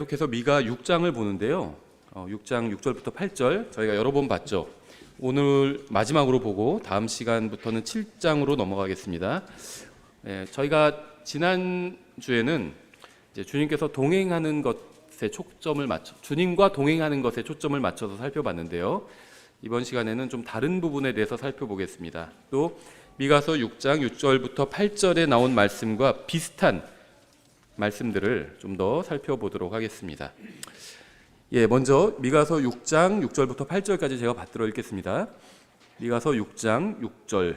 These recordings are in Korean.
계속해서 미가 6장을 보는데요. 6장 6절부터 8절 저희가 여러 번 봤죠. 오늘 마지막으로 보고 다음 시간부터는 7장으로 넘어가겠습니다. 저희가 지난 주에는 이제 주님께서 동행하는 것에 초점을 맞춰 주님과 동행하는 것에 초점을 맞춰서 살펴봤는데요. 이번 시간에는 좀 다른 부분에 대해서 살펴보겠습니다. 또 미가서 6장 6절부터 8절에 나온 말씀과 비슷한 말씀들을 좀 더 살펴보도록 하겠습니다. 먼저 미가서 6장 6절부터 8절까지 제가 받들어 읽겠습니다. 미가서 6장 6절.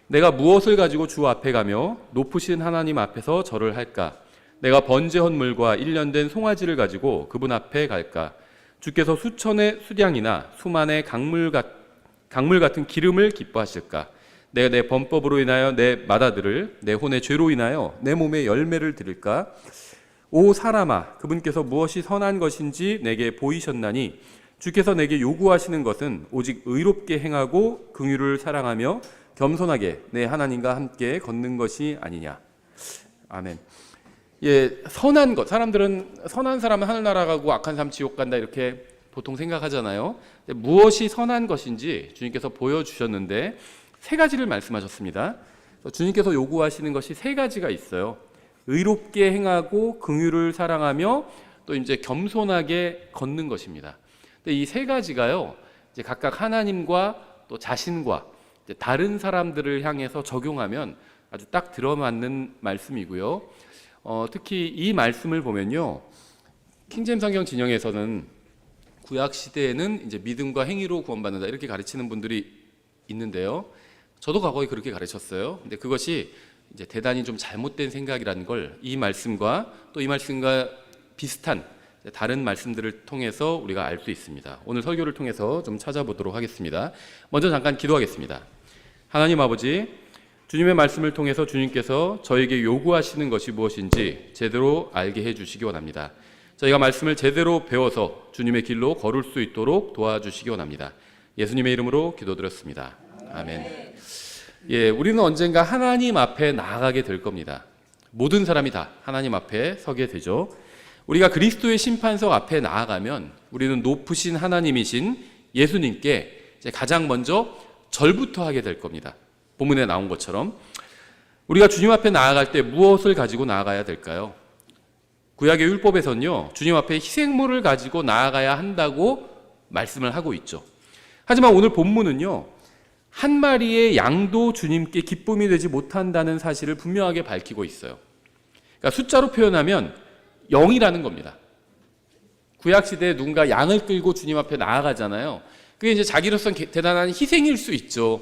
내가 무엇을 가지고 주 앞에 가며 높으신 하나님 앞에서 절을 할까? 내가 번제 헌물과 1년 된 송아지를 가지고 그분 앞에 갈까? 주께서 수천의 수량이나 수만의 강물 같은 기름을 기뻐하실까? 내가 내 범법으로 인하여 내 맏아들을 내 혼의 죄로 인하여 내 몸에 열매를 드릴까? 오 사람아, 그분께서 무엇이 선한 것인지 내게 보이셨나니 주께서 내게 요구하시는 것은 오직 의롭게 행하고 긍휼을 사랑하며 겸손하게 내 하나님과 함께 걷는 것이 아니냐. 아멘. 선한 것. 사람들은 선한 사람은 하늘나라 가고 악한 사람 지옥 간다 이렇게 보통 생각하잖아요. 무엇이 선한 것인지 주님께서 보여주셨는데 세 가지를 말씀하셨습니다. 주님께서 요구하시는 것이 세 가지가 있어요. 의롭게 행하고 긍휼을 사랑하며 또 이제 겸손하게 걷는 것입니다. 근데 이 세 가지가요, 이제 각각 하나님과 또 자신과 이제 다른 사람들을 향해서 적용하면 아주 딱 들어맞는 말씀이고요. 특히 이 말씀을 보면요, 킹제임스 성경 진영에서는 구약 시대에는 이제 믿음과 행위로 구원받는다 이렇게 가르치는 분들이 있는데요. 저도 과거에 그렇게 가르쳤어요. 근데 그것이 이제 대단히 좀 잘못된 생각이라는 걸 이 말씀과 또 이 말씀과 비슷한 다른 말씀들을 통해서 우리가 알 수 있습니다. 오늘 설교를 통해서 좀 찾아보도록 하겠습니다. 먼저 잠깐 기도하겠습니다. 하나님 아버지, 주님의 말씀을 통해서 주님께서 저에게 요구하시는 것이 무엇인지 제대로 알게 해주시기 원합니다. 저희가 말씀을 제대로 배워서 주님의 길로 걸을 수 있도록 도와주시기 원합니다. 예수님의 이름으로 기도드렸습니다. 아멘. 우리는 언젠가 하나님 앞에 나아가게 될 겁니다. 모든 사람이 다 하나님 앞에 서게 되죠. 우리가 그리스도의 심판석 앞에 나아가면 우리는 높으신 하나님이신 예수님께 가장 먼저 절부터 하게 될 겁니다. 본문에 나온 것처럼 우리가 주님 앞에 나아갈 때 무엇을 가지고 나아가야 될까요? 구약의 율법에서는요, 주님 앞에 희생물을 가지고 나아가야 한다고 말씀을 하고 있죠. 하지만 오늘 본문은요, 한 마리의 양도 주님께 기쁨이 되지 못한다는 사실을 분명하게 밝히고 있어요. 그러니까 숫자로 표현하면 0이라는 겁니다. 구약시대에 누군가 양을 끌고 주님 앞에 나아가잖아요. 그게 이제 자기로서는 대단한 희생일 수 있죠.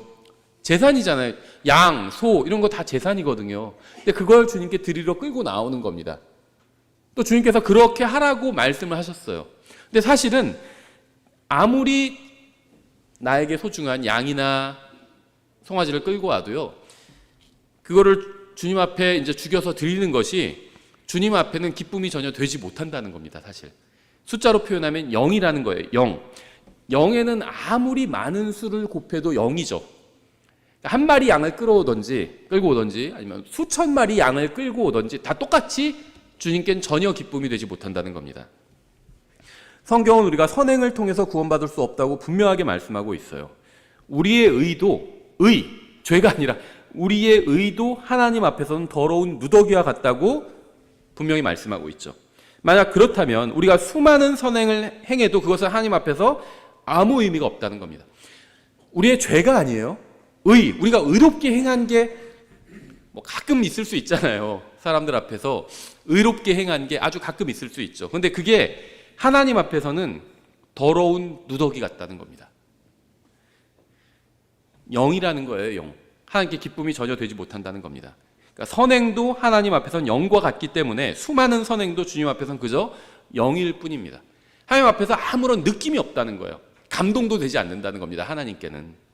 재산이잖아요. 양, 소 이런 거 다 재산이거든요. 근데 그걸 주님께 드리러 끌고 나오는 겁니다. 또 주님께서 그렇게 하라고 말씀을 하셨어요. 근데 사실은 아무리 나에게 소중한 양이나 송아지를 끌고 와도요, 그거를 주님 앞에 이제 죽여서 드리는 것이 주님 앞에는 기쁨이 전혀 되지 못한다는 겁니다. 사실 숫자로 표현하면 0이라는 거예요. 0. 0에는 아무리 많은 수를 곱해도 0이죠. 한 마리 양을 끌고 오든지 아니면 수천 마리 양을 끌고 오든지 다 똑같이 주님께는 전혀 기쁨이 되지 못한다는 겁니다. 성경은 우리가 선행을 통해서 구원받을 수 없다고 분명하게 말씀하고 있어요. 우리의 의도, 죄가 아니라 우리의 의도 하나님 앞에서는 더러운 누더기와 같다고 분명히 말씀하고 있죠. 만약 그렇다면 우리가 수많은 선행을 행해도 그것은 하나님 앞에서 아무 의미가 없다는 겁니다. 우리의 죄가 아니에요. 우리가 의롭게 행한 게 가끔 있을 수 있잖아요. 사람들 앞에서 의롭게 행한 게 아주 가끔 있을 수 있죠. 그런데 그게 하나님 앞에서는 더러운 누더기 같다는 겁니다. 0이라는 거예요. 0. 하나님께 기쁨이 전혀 되지 못한다는 겁니다. 그러니까 선행도 하나님 앞에서는 0과 같기 때문에 수많은 선행도 주님 앞에서는 그저 0일 뿐입니다. 하나님 앞에서 아무런 느낌이 없다는 거예요. 감동도 되지 않는다는 겁니다. 하나님께는.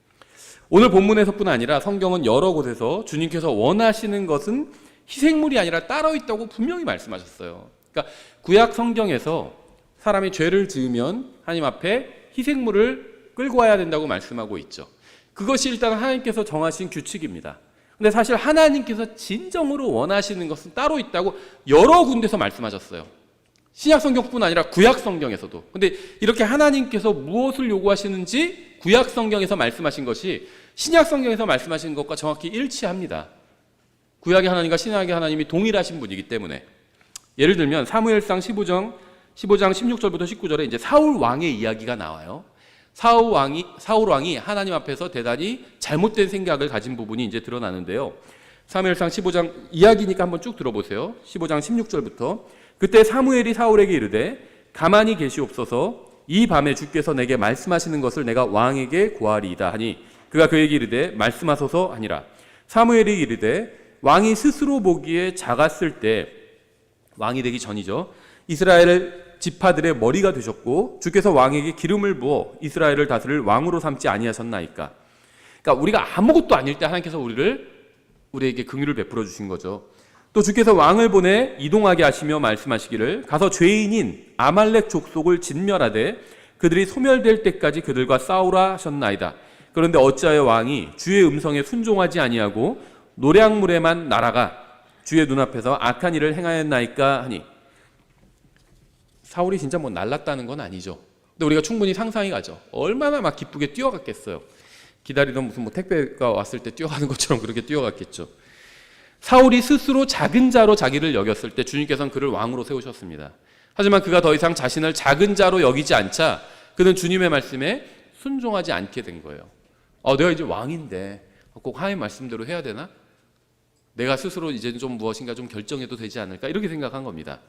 오늘 본문에서뿐 아니라 성경은 여러 곳에서 주님께서 원하시는 것은 희생물이 아니라 따로 있다고 분명히 말씀하셨어요. 그러니까 구약 성경에서 사람이 죄를 지으면 하나님 앞에 희생물을 끌고 와야 된다고 말씀하고 있죠. 그것이 일단 하나님께서 정하신 규칙입니다. 근데 사실 하나님께서 진정으로 원하시는 것은 따로 있다고 여러 군데서 말씀하셨어요. 신약 성경뿐 아니라 구약 성경에서도. 근데 이렇게 하나님께서 무엇을 요구하시는지 구약 성경에서 말씀하신 것이 신약 성경에서 말씀하신 것과 정확히 일치합니다. 구약의 하나님과 신약의 하나님이 동일하신 분이기 때문에. 예를 들면 사무엘상 15장 16절부터 19절에 이제 사울 왕의 이야기가 나와요. 사울 왕이 하나님 앞에서 대단히 잘못된 생각을 가진 부분이 이제 드러나는데요. 사무엘상 15장 이야기니까 한번 쭉 들어보세요. 15장 16절부터 그때 사무엘이 사울에게 이르되 가만히 계시옵소서 이 밤에 주께서 내게 말씀하시는 것을 내가 왕에게 고하리이다 하니 그가 그에게 이르되 말씀하소서 하니라. 사무엘이 이르되 왕이 스스로 보기에 작았을 때 왕이 되기 전이죠. 이스라엘 지파들의 머리가 되셨고 주께서 왕에게 기름을 부어 이스라엘을 다스릴 왕으로 삼지 아니하셨나이까. 그러니까 우리가 아무것도 아닐 때 하나님께서 우리에게 긍휼을 베풀어 주신 거죠. 또 주께서 왕을 보내 이동하게 하시며 말씀하시기를 가서 죄인인 아말렉 족속을 진멸하되 그들이 소멸될 때까지 그들과 싸우라 하셨나이다. 그런데 어찌하여 왕이 주의 음성에 순종하지 아니하고 노량물에만 날아가 주의 눈앞에서 악한 일을 행하였나이까 하니. 사울이 진짜 뭐 날랐다는 건 아니죠. 근데 우리가 충분히 상상이 가죠. 얼마나 막 기쁘게 뛰어갔겠어요. 기다리던 무슨 뭐 택배가 왔을 때 뛰어가는 것처럼 그렇게 뛰어갔겠죠. 사울이 스스로 작은 자로 자기를 여겼을 때 주님께서는 그를 왕으로 세우셨습니다. 하지만 그가 더 이상 자신을 작은 자로 여기지 않자 그는 주님의 말씀에 순종하지 않게 된 거예요. 내가 이제 왕인데 꼭 하나님 말씀대로 해야 되나? 내가 스스로 이제 좀 무엇인가 좀 결정해도 되지 않을까? 이렇게 생각한 겁니다.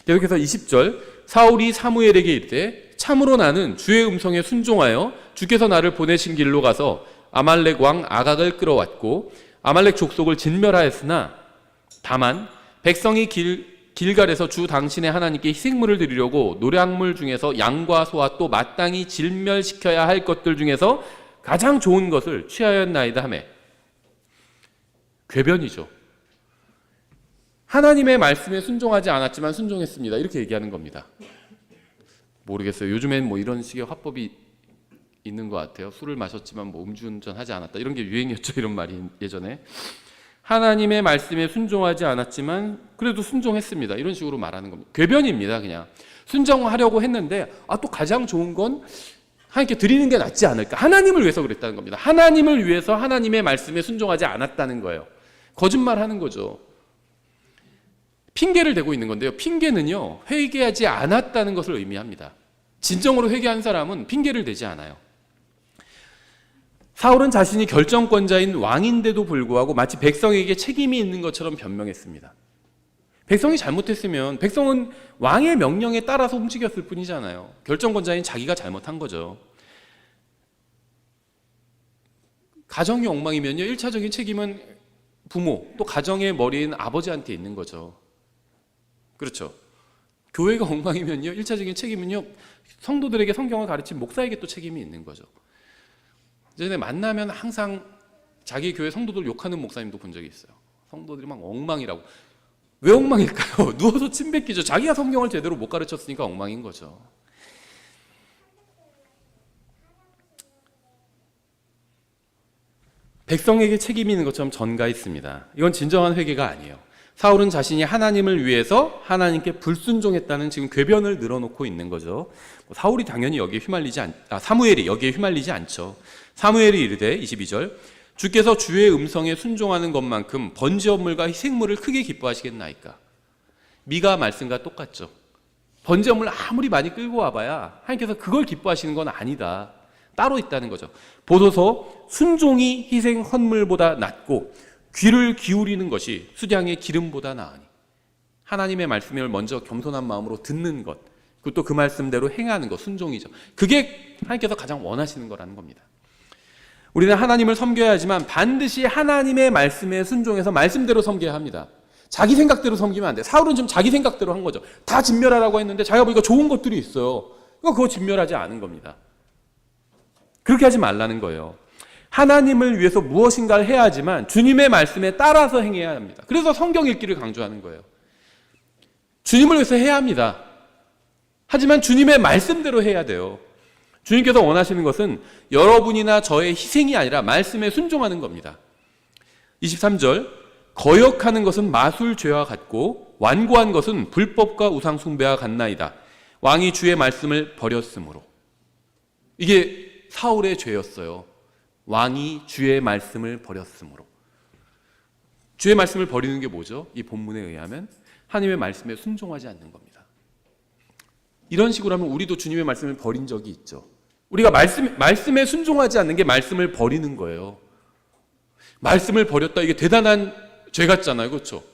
계속해서 20절 사울이 사무엘에게 이르되 참으로 나는 주의 음성에 순종하여 주께서 나를 보내신 길로 가서 아말렉 왕 아각을 끌어왔고 아말렉 족속을 진멸하였으나 다만 백성이 길갈에서 주 당신의 하나님께 희생물을 드리려고 노량물 중에서 양과 소와 또 마땅히 진멸시켜야 할 것들 중에서 가장 좋은 것을 취하였나이다 하매. 궤변이죠. 하나님의 말씀에 순종하지 않았지만 순종했습니다. 이렇게 얘기하는 겁니다. 모르겠어요. 요즘엔 뭐 이런 식의 화법이 있는 것 같아요. 술을 마셨지만 뭐 음주운전하지 않았다. 이런 게 유행이었죠. 이런 말이 예전에. 하나님의 말씀에 순종하지 않았지만 그래도 순종했습니다. 이런 식으로 말하는 겁니다. 궤변입니다. 그냥. 순종하려고 했는데 또 가장 좋은 건 하나님께 드리는 게 낫지 않을까. 하나님을 위해서 그랬다는 겁니다. 하나님을 위해서 하나님의 말씀에 순종하지 않았다는 거예요. 거짓말하는 거죠. 핑계를 대고 있는 건데요. 핑계는요, 회개하지 않았다는 것을 의미합니다. 진정으로 회개한 사람은 핑계를 대지 않아요. 사울은 자신이 결정권자인 왕인데도 불구하고 마치 백성에게 책임이 있는 것처럼 변명했습니다. 백성이 잘못했으면 백성은 왕의 명령에 따라서 움직였을 뿐이잖아요. 결정권자인 자기가 잘못한 거죠. 가정이 엉망이면요, 1차적인 책임은 부모, 또 가정의 머리인 아버지한테 있는 거죠. 그렇죠. 교회가 엉망이면요, 1차적인 책임은요, 성도들에게 성경을 가르친 목사에게 또 책임이 있는 거죠. 예전에 만나면 항상 자기 교회 성도들 욕하는 목사님도 본 적이 있어요. 성도들이 막 엉망이라고. 왜 엉망일까요? 누워서 침 뱉기죠. 자기가 성경을 제대로 못 가르쳤으니까 엉망인 거죠. 백성에게 책임이 있는 것처럼 전가했습니다. 이건 진정한 회개가 아니에요. 사울은 자신이 하나님을 위해서 하나님께 불순종했다는 지금 궤변을 늘어놓고 있는 거죠. 사울이 당연히 여기에 사무엘이 여기에 휘말리지 않죠. 사무엘이 이르되 22절 주께서 주의 음성에 순종하는 것만큼 번제업물과 희생물을 크게 기뻐하시겠나이까. 미가 말씀과 똑같죠. 번제업물 아무리 많이 끌고 와봐야 하나님께서 그걸 기뻐하시는 건 아니다. 따로 있다는 거죠. 보소서 순종이 희생 헌물보다 낫고 귀를 기울이는 것이 수량의 기름보다 나으니. 하나님의 말씀을 먼저 겸손한 마음으로 듣는 것, 그리고 또 그 말씀대로 행하는 것, 순종이죠. 그게 하나님께서 가장 원하시는 거라는 겁니다. 우리는 하나님을 섬겨야 하지만 반드시 하나님의 말씀에 순종해서 말씀대로 섬겨야 합니다. 자기 생각대로 섬기면 안 돼. 사울은 지금 자기 생각대로 한 거죠. 다 진멸하라고 했는데 자기가 보니까 좋은 것들이 있어요. 그거 진멸하지 않은 겁니다. 그렇게 하지 말라는 거예요. 하나님을 위해서 무엇인가를 해야 하지만 주님의 말씀에 따라서 행해야 합니다. 그래서 성경 읽기를 강조하는 거예요. 주님을 위해서 해야 합니다. 하지만 주님의 말씀대로 해야 돼요. 주님께서 원하시는 것은 여러분이나 저의 희생이 아니라 말씀에 순종하는 겁니다. 23절 거역하는 것은 마술죄와 같고 완고한 것은 불법과 우상 숭배와 같나이다. 왕이 주의 말씀을 버렸으므로. 이게 사울의 죄였어요. 왕이 주의 말씀을 버렸으므로. 주의 말씀을 버리는 게 뭐죠? 이 본문에 의하면 하나님의 말씀에 순종하지 않는 겁니다. 이런 식으로 하면 우리도 주님의 말씀을 버린 적이 있죠. 우리가 말씀에 순종하지 않는 게 말씀을 버리는 거예요. 말씀을 버렸다, 이게 대단한 죄 같잖아요. 그렇죠?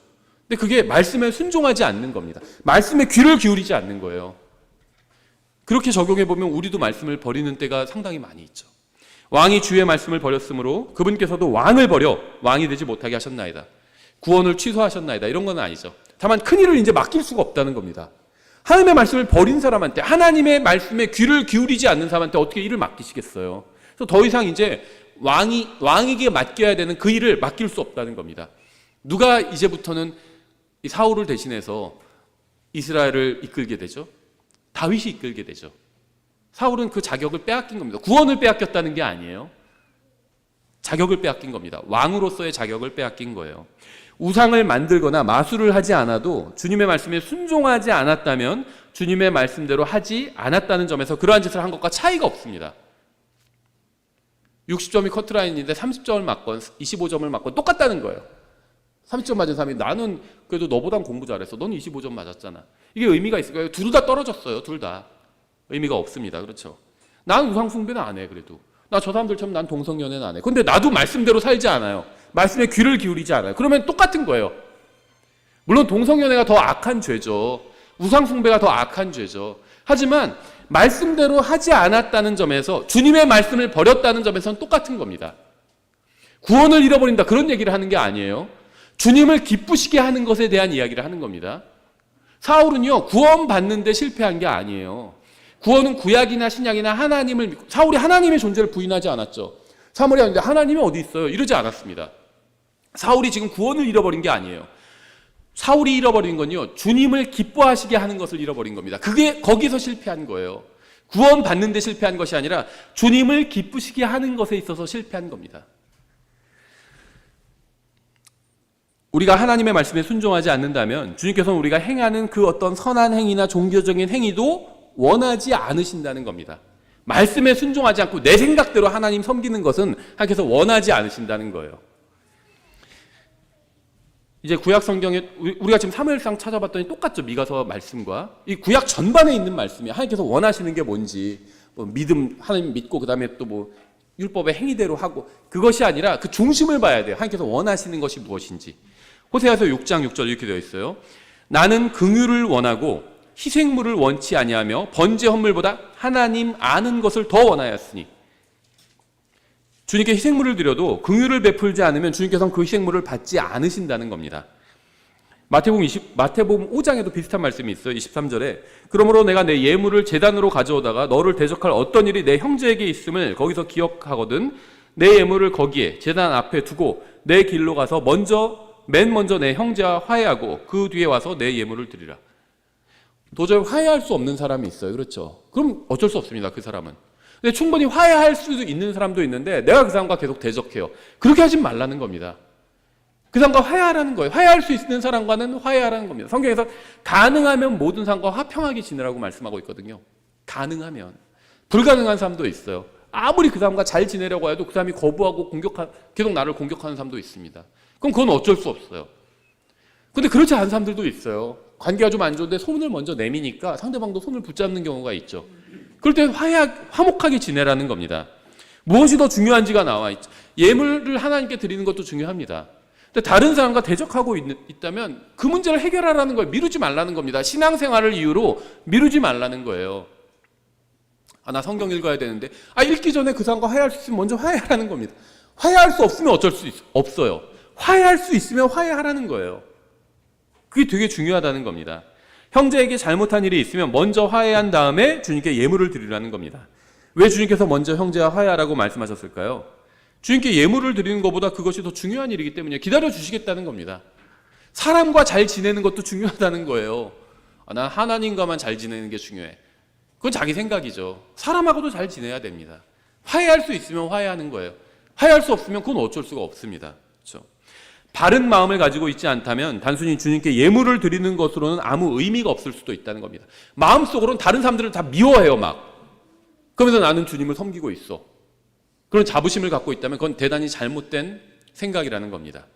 근데 그게 말씀에 순종하지 않는 겁니다. 말씀에 귀를 기울이지 않는 거예요. 그렇게 적용해 보면 우리도 말씀을 버리는 때가 상당히 많이 있죠. 왕이 주의 말씀을 버렸으므로 그분께서도 왕을 버려 왕이 되지 못하게 하셨나이다. 구원을 취소하셨나이다. 이런 건 아니죠. 다만 큰 일을 이제 맡길 수가 없다는 겁니다. 하나님의 말씀을 버린 사람한테, 하나님의 말씀에 귀를 기울이지 않는 사람한테 어떻게 일을 맡기시겠어요? 그래서 더 이상 이제 왕에게 맡겨야 되는 그 일을 맡길 수 없다는 겁니다. 누가 이제부터는 이 사울을 대신해서 이스라엘을 이끌게 되죠? 다윗이 이끌게 되죠. 사울은 그 자격을 빼앗긴 겁니다. 구원을 빼앗겼다는 게 아니에요. 자격을 빼앗긴 겁니다. 왕으로서의 자격을 빼앗긴 거예요. 우상을 만들거나 마술을 하지 않아도 주님의 말씀에 순종하지 않았다면 주님의 말씀대로 하지 않았다는 점에서 그러한 짓을 한 것과 차이가 없습니다. 60점이 커트라인인데 30점을 맞건 25점을 맞건 똑같다는 거예요. 30점 맞은 사람이 나는 그래도 너보단 공부 잘했어. 넌 25점 맞았잖아. 이게 의미가 있을까요? 둘 다 떨어졌어요. 둘 다. 의미가 없습니다. 그렇죠? 난 우상 숭배는 안 해. 그래도 나 저 사람들처럼 난 동성연애는 안 해. 근데 나도 말씀대로 살지 않아요. 말씀에 귀를 기울이지 않아요. 그러면 똑같은 거예요. 물론 동성연애가 더 악한 죄죠. 우상 숭배가 더 악한 죄죠. 하지만 말씀대로 하지 않았다는 점에서, 주님의 말씀을 버렸다는 점에서는 똑같은 겁니다. 구원을 잃어버린다, 그런 얘기를 하는 게 아니에요. 주님을 기쁘시게 하는 것에 대한 이야기를 하는 겁니다. 사울은요, 구원 받는데 실패한 게 아니에요. 구원은 구약이나 신약이나 하나님을 믿고, 사울이 하나님의 존재를 부인하지 않았죠. 사무엘이 하는데 하나님이 어디 있어요? 이러지 않았습니다. 사울이 지금 구원을 잃어버린 게 아니에요. 사울이 잃어버린 건요, 주님을 기뻐하시게 하는 것을 잃어버린 겁니다. 그게 거기서 실패한 거예요. 구원 받는데 실패한 것이 아니라 주님을 기쁘시게 하는 것에 있어서 실패한 겁니다. 우리가 하나님의 말씀에 순종하지 않는다면 주님께서는 우리가 행하는 그 어떤 선한 행위나 종교적인 행위도 원하지 않으신다는 겁니다. 말씀에 순종하지 않고 내 생각대로 하나님 섬기는 것은 하나님께서 원하지 않으신다는 거예요. 이제 구약 성경에 우리가 지금 사무엘상 찾아봤더니 똑같죠. 미가서 말씀과 이 구약 전반에 있는 말씀이 하나님께서 원하시는 게 뭔지, 뭐 믿음, 하나님 믿고 그다음에 또 뭐 율법의 행위대로 하고, 그것이 아니라 그 중심을 봐야 돼요. 하나님께서 원하시는 것이 무엇인지. 호세아서 6장 6절 이렇게 되어 있어요. 나는 긍휼을 원하고 희생물을 원치 아니하며 번제 헌물보다 하나님 아는 것을 더 원하였으니. 주님께 희생물을 드려도 긍휼을 베풀지 않으면 주님께서는 그 희생물을 받지 않으신다는 겁니다. 마태복음 5장에도 비슷한 말씀이 있어요. 23절에 그러므로 내가 내 예물을 제단으로 가져오다가 너를 대적할 어떤 일이 내 형제에게 있음을 거기서 기억하거든 내 예물을 거기에 제단 앞에 두고 내 길로 가서 맨 먼저 내 형제와 화해하고 그 뒤에 와서 내 예물을 드리라. 도저히 화해할 수 없는 사람이 있어요. 그렇죠? 그럼 어쩔 수 없습니다. 그 사람은. 근데 충분히 화해할 수도 있는 사람도 있는데 내가 그 사람과 계속 대적해요. 그렇게 하지 말라는 겁니다. 그 사람과 화해하라는 거예요. 화해할 수 있는 사람과는 화해하라는 겁니다. 성경에서 가능하면 모든 사람과 화평하게 지내라고 말씀하고 있거든요. 가능하면. 불가능한 사람도 있어요. 아무리 그 사람과 잘 지내려고 해도 그 사람이 거부하고 계속 나를 공격하는 사람도 있습니다. 그럼 그건 어쩔 수 없어요. 근데 그렇지 않은 사람들도 있어요. 관계가 좀 안 좋은데 손을 먼저 내미니까 상대방도 손을 붙잡는 경우가 있죠. 그럴 때 화목하게 지내라는 겁니다. 무엇이 더 중요한지가 나와 있죠. 예물을 하나님께 드리는 것도 중요합니다. 근데 다른 사람과 대적하고 있다면 그 문제를 해결하라는 거예요. 미루지 말라는 겁니다. 신앙생활을 이유로 미루지 말라는 거예요. 나 성경 읽어야 되는데 읽기 전에 그 사람과 화해할 수 있으면 먼저 화해하라는 겁니다. 화해할 수 없으면 어쩔 수 없어요. 화해할 수 있으면 화해하라는 거예요. 그게 되게 중요하다는 겁니다. 형제에게 잘못한 일이 있으면 먼저 화해한 다음에 주님께 예물을 드리라는 겁니다. 왜 주님께서 먼저 형제와 화해하라고 말씀하셨을까요? 주님께 예물을 드리는 것보다 그것이 더 중요한 일이기 때문에 기다려 주시겠다는 겁니다. 사람과 잘 지내는 것도 중요하다는 거예요. 난 하나님과만 잘 지내는 게 중요해. 그건 자기 생각이죠. 사람하고도 잘 지내야 됩니다. 화해할 수 있으면 화해하는 거예요. 화해할 수 없으면 그건 어쩔 수가 없습니다. 그렇죠? 바른 마음을 가지고 있지 않다면 단순히 주님께 예물을 드리는 것으로는 아무 의미가 없을 수도 있다는 겁니다. 마음속으로는 다른 사람들을 다 미워해요, 막. 그러면서 나는 주님을 섬기고 있어. 그런 자부심을 갖고 있다면 그건 대단히 잘못된 생각이라는 겁니다.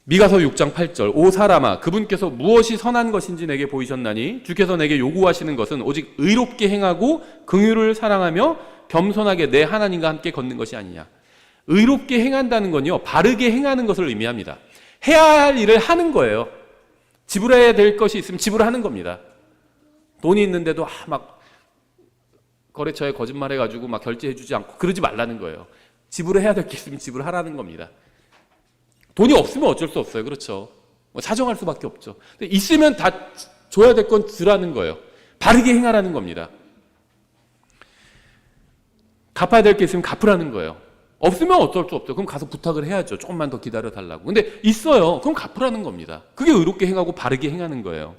미가서 6장 8절 오 사람아 그분께서 무엇이 선한 것인지 내게 보이셨나니 주께서 내게 요구하시는 것은 오직 의롭게 행하고 긍휼을 사랑하며 겸손하게 내 하나님과 함께 걷는 것이 아니냐. 의롭게 행한다는 건요, 바르게 행하는 것을 의미합니다. 해야 할 일을 하는 거예요. 지불해야 될 것이 있으면 지불하는 겁니다. 돈이 있는데도 막 거래처에 거짓말해가지고 막 결제해주지 않고 그러지 말라는 거예요. 지불해야 될 게 있으면 지불하라는 겁니다. 돈이 없으면 어쩔 수 없어요. 그렇죠. 뭐 사정할 수밖에 없죠. 근데 있으면 다 줘야 될 건 주라는 거예요. 바르게 행하라는 겁니다. 갚아야 될 게 있으면 갚으라는 거예요. 없으면 어쩔 수 없죠. 그럼 가서 부탁을 해야죠. 조금만 더 기다려 달라고. 근데 있어요. 그럼 갚으라는 겁니다. 그게 의롭게 행하고 바르게 행하는 거예요.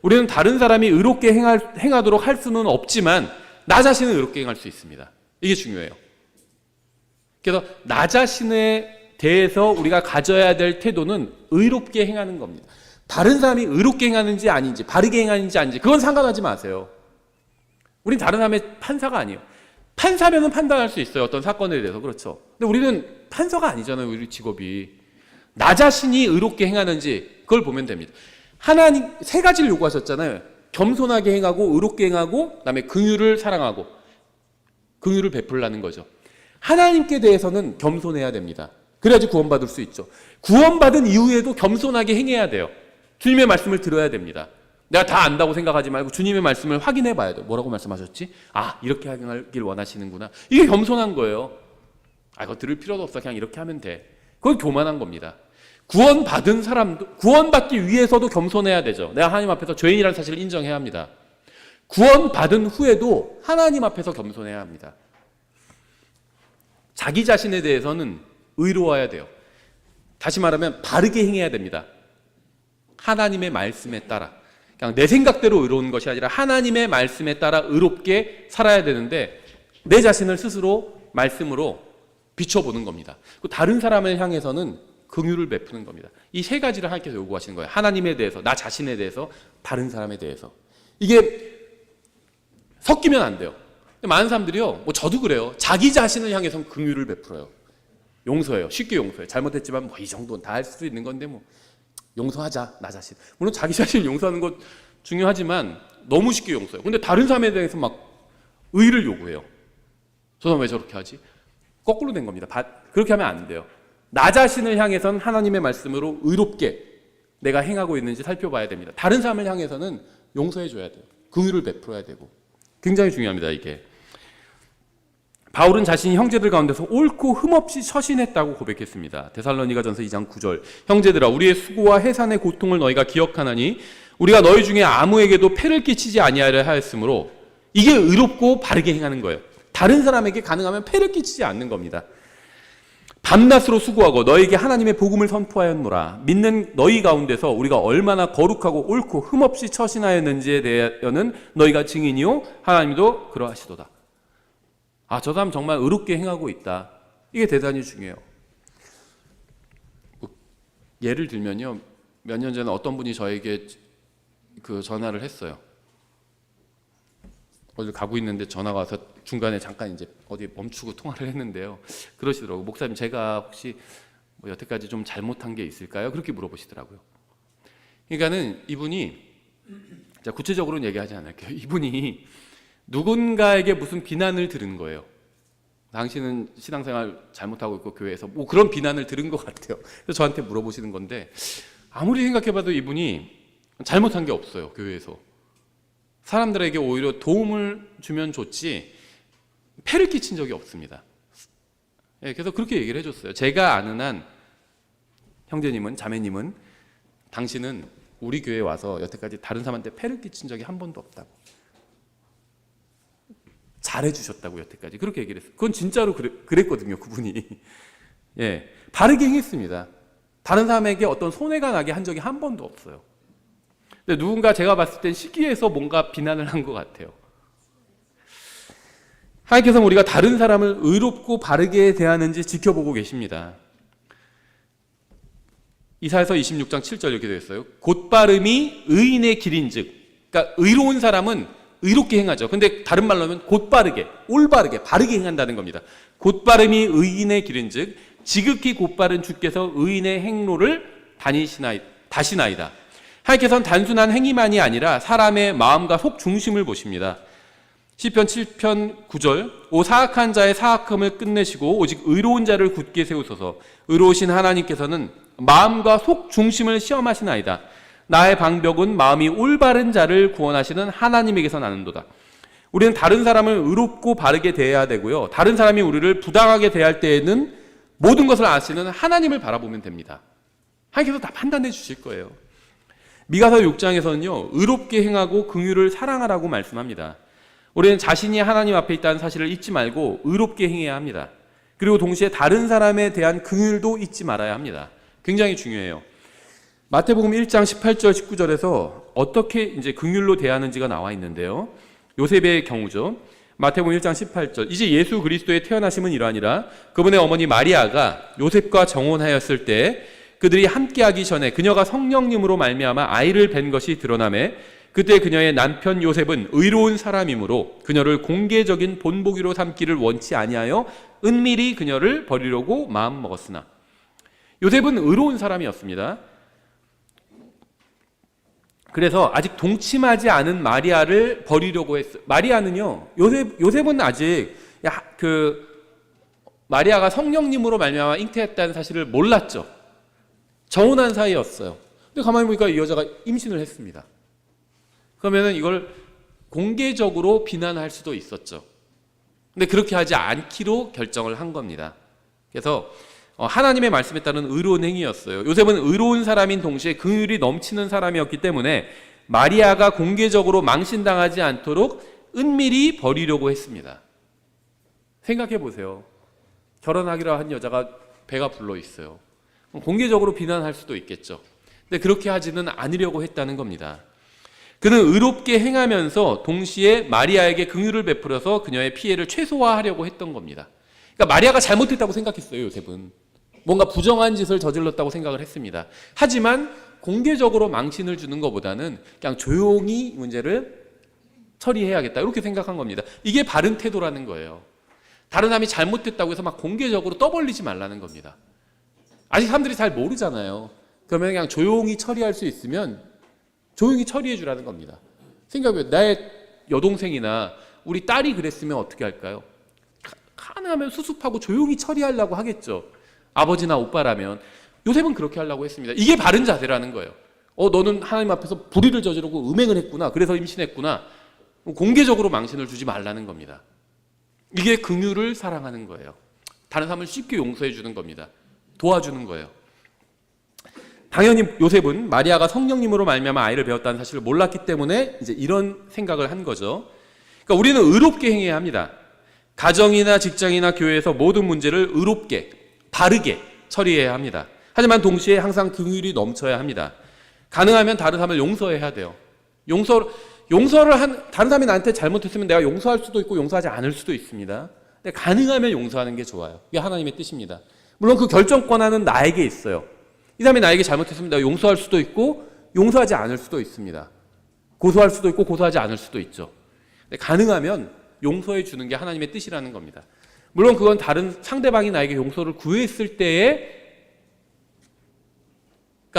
우리는 다른 사람이 의롭게 행하도록 할 수는 없지만 나 자신은 의롭게 행할 수 있습니다. 이게 중요해요. 그래서 나 자신에 대해서 우리가 가져야 될 태도는 의롭게 행하는 겁니다. 다른 사람이 의롭게 행하는지 아닌지 바르게 행하는지 아닌지 그건 상관하지 마세요. 우린 다른 사람의 판사가 아니에요. 판사면은 판단할 수 있어요. 어떤 사건에 대해서. 그렇죠. 근데 우리는 판사가 아니잖아요. 우리 직업이. 나 자신이 의롭게 행하는지 그걸 보면 됩니다. 하나님 세 가지를 요구하셨잖아요. 겸손하게 행하고 의롭게 행하고 그다음에 긍휼을 사랑하고 긍휼을 베풀라는 거죠. 하나님께 대해서는 겸손해야 됩니다. 그래야지 구원받을 수 있죠. 구원받은 이후에도 겸손하게 행해야 돼요. 주님의 말씀을 들어야 됩니다. 내가 다 안다고 생각하지 말고 주님의 말씀을 확인해 봐야 돼요. 뭐라고 말씀하셨지? 아, 이렇게 하길 원하시는구나. 이게 겸손한 거예요. 아, 이거 들을 필요도 없어. 그냥 이렇게 하면 돼. 그건 교만한 겁니다. 구원받은 사람도, 구원받기 위해서도 겸손해야 되죠. 내가 하나님 앞에서 죄인이라는 사실을 인정해야 합니다. 구원받은 후에도 하나님 앞에서 겸손해야 합니다. 자기 자신에 대해서는 의로워야 돼요. 다시 말하면 바르게 행해야 됩니다. 하나님의 말씀에 따라. 그냥 내 생각대로 의로운 것이 아니라 하나님의 말씀에 따라 의롭게 살아야 되는데 내 자신을 스스로 말씀으로 비춰보는 겁니다. 다른 사람을 향해서는 긍휼을 베푸는 겁니다. 이 세 가지를 하나님께서 요구하시는 거예요. 하나님에 대해서, 나 자신에 대해서, 다른 사람에 대해서. 이게 섞이면 안 돼요. 많은 사람들이요, 뭐 저도 그래요. 자기 자신을 향해서는 긍휼을 베풀어요. 용서해요. 쉽게 용서해요. 잘못했지만 뭐 이 정도는 다 할 수 있는 건데 뭐 용서하자, 나 자신. 물론 자기 자신을 용서하는 것 중요하지만 너무 쉽게 용서해요. 근데 다른 사람에 대해서 막 의를 요구해요. 저 사람 왜 저렇게 하지? 거꾸로 된 겁니다. 그렇게 하면 안 돼요. 나 자신을 향해서는 하나님의 말씀으로 의롭게 내가 행하고 있는지 살펴봐야 됩니다. 다른 사람을 향해서는 용서해줘야 돼요. 긍휼을 베풀어야 되고. 굉장히 중요합니다, 이게. 바울은 자신이 형제들 가운데서 옳고 흠없이 처신했다고 고백했습니다. 데살로니가전서 2장 9절 형제들아 우리의 수고와 해산의 고통을 너희가 기억하나니 우리가 너희 중에 아무에게도 폐를 끼치지 아니하려 하였으므로 이게 의롭고 바르게 행하는 거예요. 다른 사람에게 가능하면 폐를 끼치지 않는 겁니다. 밤낮으로 수고하고 너에게 하나님의 복음을 선포하였노라. 믿는 너희 가운데서 우리가 얼마나 거룩하고 옳고 흠없이 처신하였는지에 대하여는 너희가 증인이요 하나님도 그러하시도다. 아, 저 사람 정말 의롭게 행하고 있다. 이게 대단히 중요해요. 예를 들면요, 몇 년 전에 어떤 분이 저에게 그 전화를 했어요. 어디 가고 있는데 전화가 와서 중간에 잠깐 이제 어디 멈추고 통화를 했는데요. 그러시더라고요. 목사님, 제가 혹시 뭐 여태까지 좀 잘못한 게 있을까요? 그렇게 물어보시더라고요. 그러니까는 이분이, 자, 구체적으로는 얘기하지 않을게요. 이분이 누군가에게 무슨 비난을 들은 거예요. 당신은 신앙생활 잘못하고 있고 교회에서 뭐 그런 비난을 들은 것 같아요. 그래서 저한테 물어보시는 건데 아무리 생각해봐도 이분이 잘못한 게 없어요. 교회에서. 사람들에게 오히려 도움을 주면 좋지 폐를 끼친 적이 없습니다. 네, 그래서 그렇게 얘기를 해줬어요. 제가 아는 한 형제님은, 자매님은 당신은 우리 교회에 와서 여태까지 다른 사람한테 폐를 끼친 적이 한 번도 없다고. 잘해주셨다고 여태까지 그렇게 얘기를 했어요. 그건 진짜로 그랬거든요. 그분이. 예, 바르게 행했습니다. 다른 사람에게 어떤 손해가 나게 한 적이 한 번도 없어요. 근데 누군가 제가 봤을 땐 시기해서 뭔가 비난을 한 것 같아요. 하나님께서는 우리가 다른 사람을 의롭고 바르게 대하는지 지켜보고 계십니다. 이사야서 26장 7절 이렇게 되어 있어요. 곧바름이 의인의 길인즉, 그러니까 의로운 사람은 의롭게 행하죠. 근데 다른 말로 하면 곧바르게, 올바르게, 바르게 행한다는 겁니다. 곧바름이 의인의 길인즉 지극히 곧바른 주께서 의인의 행로를 다시나이다. 하나님께서는 단순한 행위만이 아니라 사람의 마음과 속 중심을 보십니다. 시편 7편 9절 오 사악한 자의 사악함을 끝내시고 오직 의로운 자를 굳게 세우소서. 의로우신 하나님께서는 마음과 속 중심을 시험하시나이다. 나의 방벽은 마음이 올바른 자를 구원하시는 하나님에게서 나는도다. 우리는 다른 사람을 의롭고 바르게 대해야 되고요, 다른 사람이 우리를 부당하게 대할 때에는 모든 것을 아시는 하나님을 바라보면 됩니다. 하나님께서 다 판단해 주실 거예요. 미가서 6장에서는요 의롭게 행하고 긍휼을 사랑하라고 말씀합니다. 우리는 자신이 하나님 앞에 있다는 사실을 잊지 말고 의롭게 행해야 합니다. 그리고 동시에 다른 사람에 대한 긍휼도 잊지 말아야 합니다. 굉장히 중요해요. 마태복음 1장 18절 19절에서 어떻게 이제 긍휼로 대하는지가 나와 있는데요. 요셉의 경우죠. 마태복음 1장 18절 이제 예수 그리스도의 태어나심은 이러하니라. 그분의 어머니 마리아가 요셉과 정혼하였을 때 그들이 함께하기 전에 그녀가 성령님으로 말미암아 아이를 뵌 것이 드러나매 그때 그녀의 남편 요셉은 의로운 사람이므로 그녀를 공개적인 본보기로 삼기를 원치 아니하여 은밀히 그녀를 버리려고 마음먹었으나. 요셉은 의로운 사람이었습니다. 그래서 아직 동침하지 않은 마리아를 버리려고 했어요. 마리아는요, 요셉은 아직 마리아가 성령님으로 말미암아 잉태했다는 사실을 몰랐죠. 정혼한 사이였어요. 근데 가만히 보니까 이 여자가 임신을 했습니다. 그러면은 이걸 공개적으로 비난할 수도 있었죠. 근데 그렇게 하지 않기로 결정을 한 겁니다. 그래서 하나님의 말씀에 따른 의로운 행위였어요. 요셉은 의로운 사람인 동시에 긍휼이 넘치는 사람이었기 때문에 마리아가 공개적으로 망신당하지 않도록 은밀히 버리려고 했습니다. 생각해 보세요. 결혼하기로 한 여자가 배가 불러 있어요. 공개적으로 비난할 수도 있겠죠. 근데 그렇게 하지는 않으려고 했다는 겁니다. 그는 의롭게 행하면서 동시에 마리아에게 긍휼을 베풀어서 그녀의 피해를 최소화하려고 했던 겁니다. 그러니까 마리아가 잘못했다고 생각했어요. 요셉은 뭔가 부정한 짓을 저질렀다고 생각을 했습니다. 하지만 공개적으로 망신을 주는 것보다는 그냥 조용히 문제를 처리해야겠다 이렇게 생각한 겁니다. 이게 바른 태도라는 거예요. 다른 사람이 잘못했다고 해서 막 공개적으로 떠벌리지 말라는 겁니다. 아직 사람들이 잘 모르잖아요. 그러면 그냥 조용히 처리할 수 있으면 조용히 처리해 주라는 겁니다. 생각해요. 나의 여동생이나 우리 딸이 그랬으면 어떻게 할까요? 가능하면 수습하고 조용히 처리하려고 하겠죠. 아버지나 오빠라면. 요셉은 그렇게 하려고 했습니다. 이게 바른 자세라는 거예요. 너는 하나님 앞에서 불의를 저지르고 음행을 했구나. 그래서 임신했구나. 공개적으로 망신을 주지 말라는 겁니다. 이게 긍휼을 사랑하는 거예요. 다른 사람을 쉽게 용서해 주는 겁니다. 도와주는 거예요. 당연히 요셉은 마리아가 성령님으로 말미암아 아이를 배웠다는 사실을 몰랐기 때문에 이제 이런 생각을 한 거죠. 그러니까 우리는 의롭게 행해야 합니다. 가정이나 직장이나 교회에서 모든 문제를 의롭게, 바르게 처리해야 합니다. 하지만 동시에 항상 긍휼이 넘쳐야 합니다. 가능하면 다른 사람을 용서해야 돼요. 용서를 다른 사람이 나한테 잘못했으면 내가 용서할 수도 있고 용서하지 않을 수도 있습니다. 근데 가능하면 용서하는 게 좋아요. 이게 하나님의 뜻입니다. 물론 그 결정 권한은 나에게 있어요. 이 사람이 나에게 잘못했으면 내가 용서할 수도 있고 용서하지 않을 수도 있습니다. 고소할 수도 있고 고소하지 않을 수도 있죠. 근데 가능하면 용서해 주는 게 하나님의 뜻이라는 겁니다. 물론 그건 다른 상대방이 나에게 용서를 구했을 때가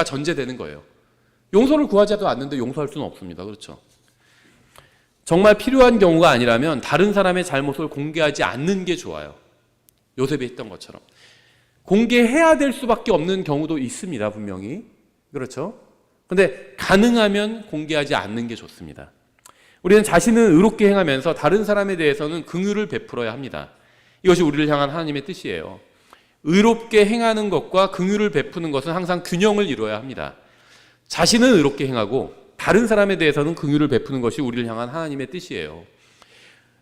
전제되는 거예요. 용서를 구하지도 않는데 용서할 수는 없습니다. 그렇죠? 정말 필요한 경우가 아니라면 다른 사람의 잘못을 공개하지 않는 게 좋아요. 요셉이 했던 것처럼. 공개해야 될 수밖에 없는 경우도 있습니다. 분명히. 그렇죠? 근데 가능하면 공개하지 않는 게 좋습니다. 우리는 자신은 의롭게 행하면서 다른 사람에 대해서는 긍휼을 베풀어야 합니다. 이것이 우리를 향한 하나님의 뜻이에요. 의롭게 행하는 것과 긍휼을 베푸는 것은 항상 균형을 이루어야 합니다. 자신은 의롭게 행하고 다른 사람에 대해서는 긍휼을 베푸는 것이 우리를 향한 하나님의 뜻이에요.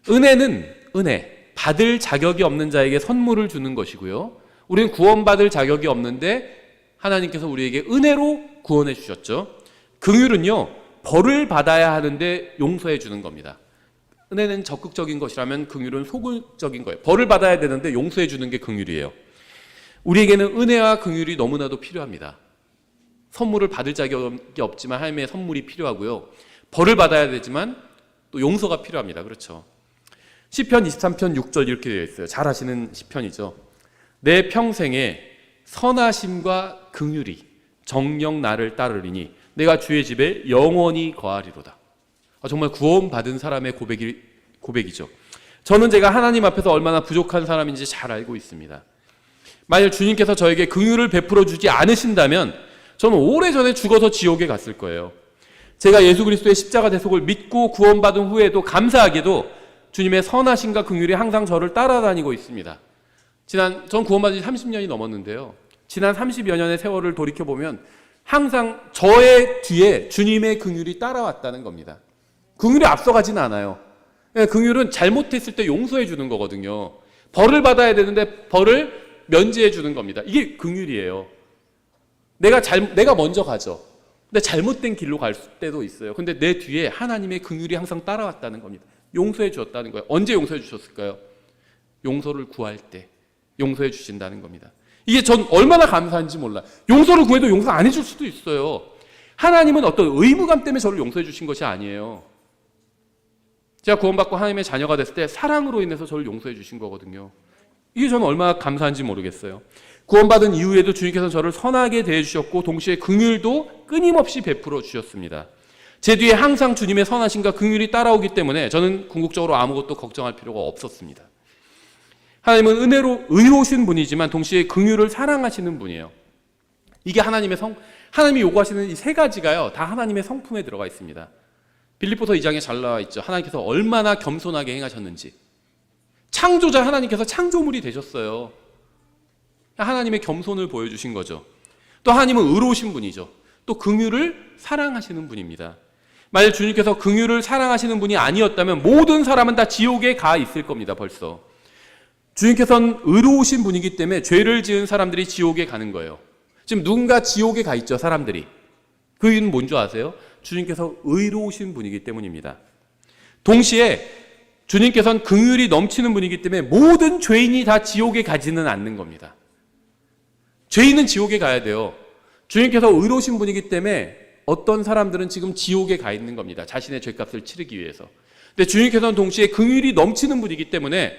은혜는 받을 자격이 없는 자에게 선물을 주는 것이고요. 우리는 구원받을 자격이 없는데 하나님께서 우리에게 은혜로 구원해 주셨죠. 긍휼은요, 벌을 받아야 하는데 용서해 주는 겁니다. 은혜는 적극적인 것이라면 긍휼은 소극적인 거예요. 벌을 받아야 되는데 용서해 주는 게 긍휼이에요. 우리에게는 은혜와 긍휼이 너무나도 필요합니다. 선물을 받을 자격이 없지만 하나님의 선물이 필요하고요. 벌을 받아야 되지만 또 용서가 필요합니다. 그렇죠? 시편 23편 6절 이렇게 되어 있어요. 잘 아시는 시편이죠. 내 평생에 선하심과 긍휼이 정녕 나를 따르리니 내가 주의 집에 영원히 거하리로다. 정말 구원받은 사람의 고백이죠. 저는 제가 하나님 앞에서 얼마나 부족한 사람인지 잘 알고 있습니다. 만약 주님께서 저에게 긍휼을 베풀어 주지 않으신다면 저는 오래전에 죽어서 지옥에 갔을 거예요. 제가 예수 그리스도의 십자가 대속을 믿고 구원받은 후에도 감사하게도 주님의 선하심과 긍휼이 항상 저를 따라다니고 있습니다. 전 구원받은 지 30년이 넘었는데요. 지난 30여 년의 세월을 돌이켜보면 항상 저의 뒤에 주님의 긍휼이 따라왔다는 겁니다. 긍휼이 앞서가지는 않아요. 긍휼은 잘못했을 때 용서해 주는 거거든요. 벌을 받아야 되는데 벌을 면제해 주는 겁니다. 이게 긍휼이에요. 내가 먼저 가죠. 근데 잘못된 길로 갈 때도 있어요. 근데 내 뒤에 하나님의 긍휼이 항상 따라왔다는 겁니다. 용서해 주었다는 거예요. 언제 용서해 주셨을까요? 용서를 구할 때 용서해 주신다는 겁니다. 이게 전 얼마나 감사한지 몰라요. 용서를 구해도 용서 안 해줄 수도 있어요. 하나님은 어떤 의무감 때문에 저를 용서해 주신 것이 아니에요. 제가 구원받고 하나님의 자녀가 됐을 때 사랑으로 인해서 저를 용서해 주신 거거든요. 이게 저는 얼마나 감사한지 모르겠어요. 구원받은 이후에도 주님께서 저를 선하게 대해주셨고 동시에 긍휼도 끊임없이 베풀어 주셨습니다. 제 뒤에 항상 주님의 선하심과 긍휼이 따라오기 때문에 저는 궁극적으로 아무것도 걱정할 필요가 없었습니다. 하나님은 의로우신 분이지만 동시에 긍휼을 사랑하시는 분이에요. 이게 하나님이 요구하시는 이 세 가지가요, 다 하나님의 성품에 들어가 있습니다. 빌립보서 2장에 잘 나와 있죠. 하나님께서 얼마나 겸손하게 행하셨는지. 창조자 하나님께서 창조물이 되셨어요. 하나님의 겸손을 보여주신 거죠. 또 하나님은 의로우신 분이죠. 또 긍휼을 사랑하시는 분입니다. 만약 주님께서 긍휼을 사랑하시는 분이 아니었다면 모든 사람은 다 지옥에 가 있을 겁니다. 벌써. 주님께서는 의로우신 분이기 때문에 죄를 지은 사람들이 지옥에 가는 거예요. 지금 누군가 지옥에 가 있죠. 사람들이. 그 이유는 뭔지 아세요? 주님께서 의로우신 분이기 때문입니다. 동시에 주님께서는 긍휼이 넘치는 분이기 때문에 모든 죄인이 다 지옥에 가지는 않는 겁니다. 죄인은 지옥에 가야 돼요. 주님께서 의로우신 분이기 때문에 어떤 사람들은 지금 지옥에 가 있는 겁니다. 자신의 죄값을 치르기 위해서. 근데 주님께서는 동시에 긍휼이 넘치는 분이기 때문에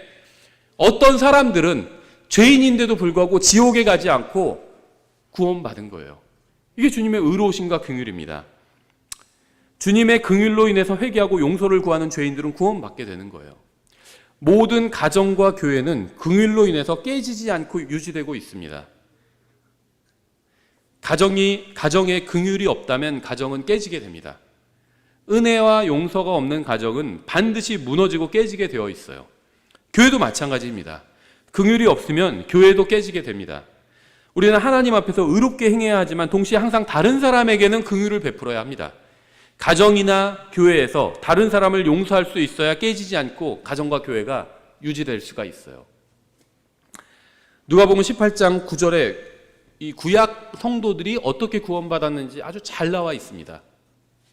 어떤 사람들은 죄인인데도 불구하고 지옥에 가지 않고 구원받은 거예요. 이게 주님의 의로우심과 긍휼입니다. 주님의 긍휼로 인해서 회개하고 용서를 구하는 죄인들은 구원받게 되는 거예요. 모든 가정과 교회는 긍휼로 인해서 깨지지 않고 유지되고 있습니다. 가정에 긍휼이 없다면 가정은 깨지게 됩니다. 은혜와 용서가 없는 가정은 반드시 무너지고 깨지게 되어 있어요. 교회도 마찬가지입니다. 긍휼이 없으면 교회도 깨지게 됩니다. 우리는 하나님 앞에서 의롭게 행해야 하지만 동시에 항상 다른 사람에게는 긍휼을 베풀어야 합니다. 가정이나 교회에서 다른 사람을 용서할 수 있어야 깨지지 않고 가정과 교회가 유지될 수가 있어요. 누가복음 18장 9절에 이 구약 성도들이 어떻게 구원받았는지 아주 잘 나와 있습니다.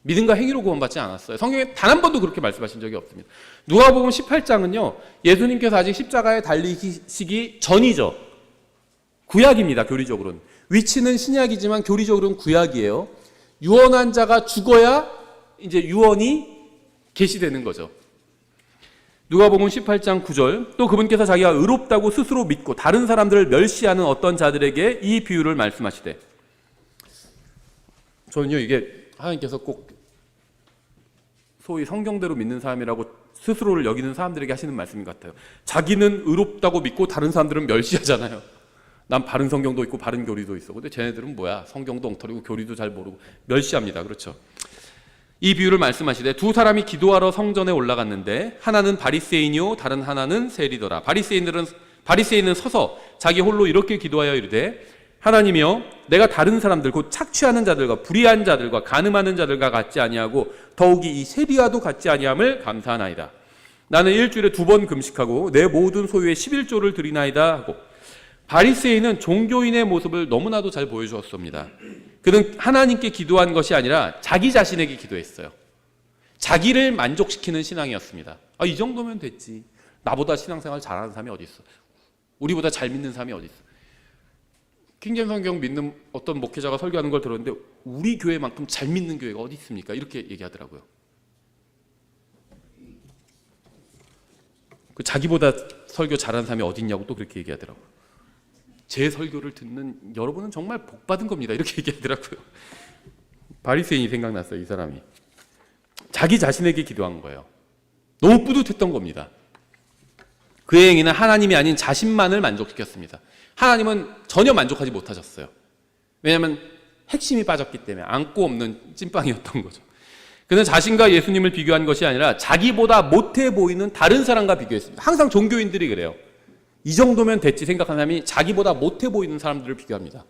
믿음과 행위로 구원받지 않았어요. 성경에 단 한 번도 그렇게 말씀하신 적이 없습니다. 누가복음 18장은요, 예수님께서 아직 십자가에 달리시기 전이죠. 구약입니다. 교리적으로는. 위치는 신약이지만 교리적으로는 구약이에요. 유언한 자가 죽어야 이제 유언이 계시되는 거죠. 누가복음 18장 9절, 또 그분께서 자기가 의롭다고 스스로 믿고 다른 사람들을 멸시하는 어떤 자들에게 이 비유를 말씀하시되, 저는요 이게 하나님께서 꼭 소위 성경대로 믿는 사람이라고 스스로를 여기는 사람들에게 하시는 말씀 같아요. 자기는 의롭다고 믿고 다른 사람들은 멸시하잖아요. 난 바른 성경도 있고 바른 교리도 있어. 근데 쟤네들은 뭐야? 성경도 엉터리고 교리도 잘 모르고 멸시합니다. 그렇죠? 이 비유를 말씀하시되, 두 사람이 기도하러 성전에 올라갔는데 하나는 바리새인이요 다른 하나는 세리더라. 바리새인은 서서 자기 홀로 이렇게 기도하여 이르되, 하나님이여, 내가 다른 사람들 곧 착취하는 자들과 불의한 자들과 간음하는 자들과 같지 아니하고 더욱이 이 세리와도 같지 아니함을 감사하나이다. 나는 일주일에 2번 금식하고 내 모든 소유의 11조를 드리나이다 하고, 바리새인은 종교인의 모습을 너무나도 잘 보여주었습니다. 그는 하나님께 기도한 것이 아니라 자기 자신에게 기도했어요. 자기를 만족시키는 신앙이었습니다. 이 정도면 됐지. 나보다 신앙생활 잘하는 사람이 어디 있어? 우리보다 잘 믿는 사람이 어디 있어? 킹제임스 성경 믿는 어떤 목회자가 설교하는 걸 들었는데 우리 교회만큼 잘 믿는 교회가 어디 있습니까? 이렇게 얘기하더라고요. 그 자기보다 설교 잘하는 사람이 어디 있냐고 또 그렇게 얘기하더라고요. 제 설교를 듣는 여러분은 정말 복 받은 겁니다. 이렇게 얘기하더라고요. 바리새인이 생각났어요. 이 사람이 자기 자신에게 기도한 거예요. 너무 뿌듯했던 겁니다. 그의 행위는 하나님이 아닌 자신만을 만족시켰습니다. 하나님은 전혀 만족하지 못하셨어요. 왜냐하면 핵심이 빠졌기 때문에 안고 없는 찐빵이었던 거죠. 그는 자신과 예수님을 비교한 것이 아니라 자기보다 못해 보이는 다른 사람과 비교했습니다. 항상 종교인들이 그래요. 이 정도면 됐지 생각하는 사람이 자기보다 못해 보이는 사람들을 비교합니다.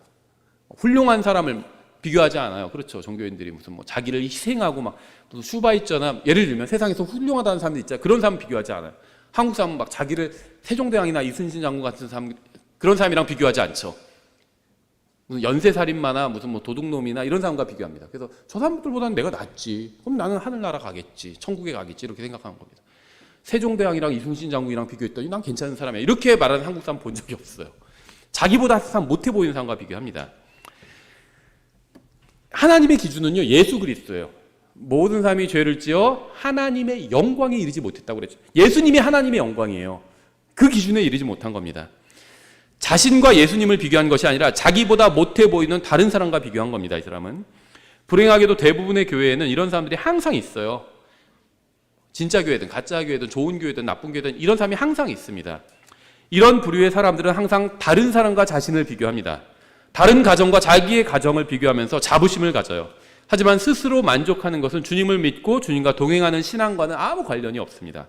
훌륭한 사람을 비교하지 않아요. 그렇죠. 종교인들이 무슨 뭐 자기를 희생하고 막 무슨 슈바이처나 예를 들면 세상에서 훌륭하다는 사람들 있잖아요. 그런 사람 비교하지 않아요. 한국 사람은 막 자기를 세종대왕이나 이순신 장군 같은 사람 그런 사람이랑 비교하지 않죠. 무슨 연쇄살인마나 무슨 뭐 도둑놈이나 이런 사람과 비교합니다. 그래서 저 사람들보다는 내가 낫지. 그럼 나는 하늘나라 가겠지. 천국에 가겠지. 이렇게 생각하는 겁니다. 세종대왕이랑 이순신 장군이랑 비교했더니 난 괜찮은 사람이야. 이렇게 말하는 한국 사람 본 적이 없어요. 자기보다 항상 못해 보이는 사람과 비교합니다. 하나님의 기준은요, 예수 그리스도예요. 모든 사람이 죄를 지어 하나님의 영광에 이르지 못했다고 그랬죠. 예수님이 하나님의 영광이에요. 그 기준에 이르지 못한 겁니다. 자신과 예수님을 비교한 것이 아니라 자기보다 못해 보이는 다른 사람과 비교한 겁니다. 이 사람은. 불행하게도 대부분의 교회에는 이런 사람들이 항상 있어요. 진짜 교회든 가짜 교회든 좋은 교회든 나쁜 교회든 이런 사람이 항상 있습니다. 이런 부류의 사람들은 항상 다른 사람과 자신을 비교합니다. 다른 가정과 자기의 가정을 비교하면서 자부심을 가져요. 하지만 스스로 만족하는 것은 주님을 믿고 주님과 동행하는 신앙과는 아무 관련이 없습니다.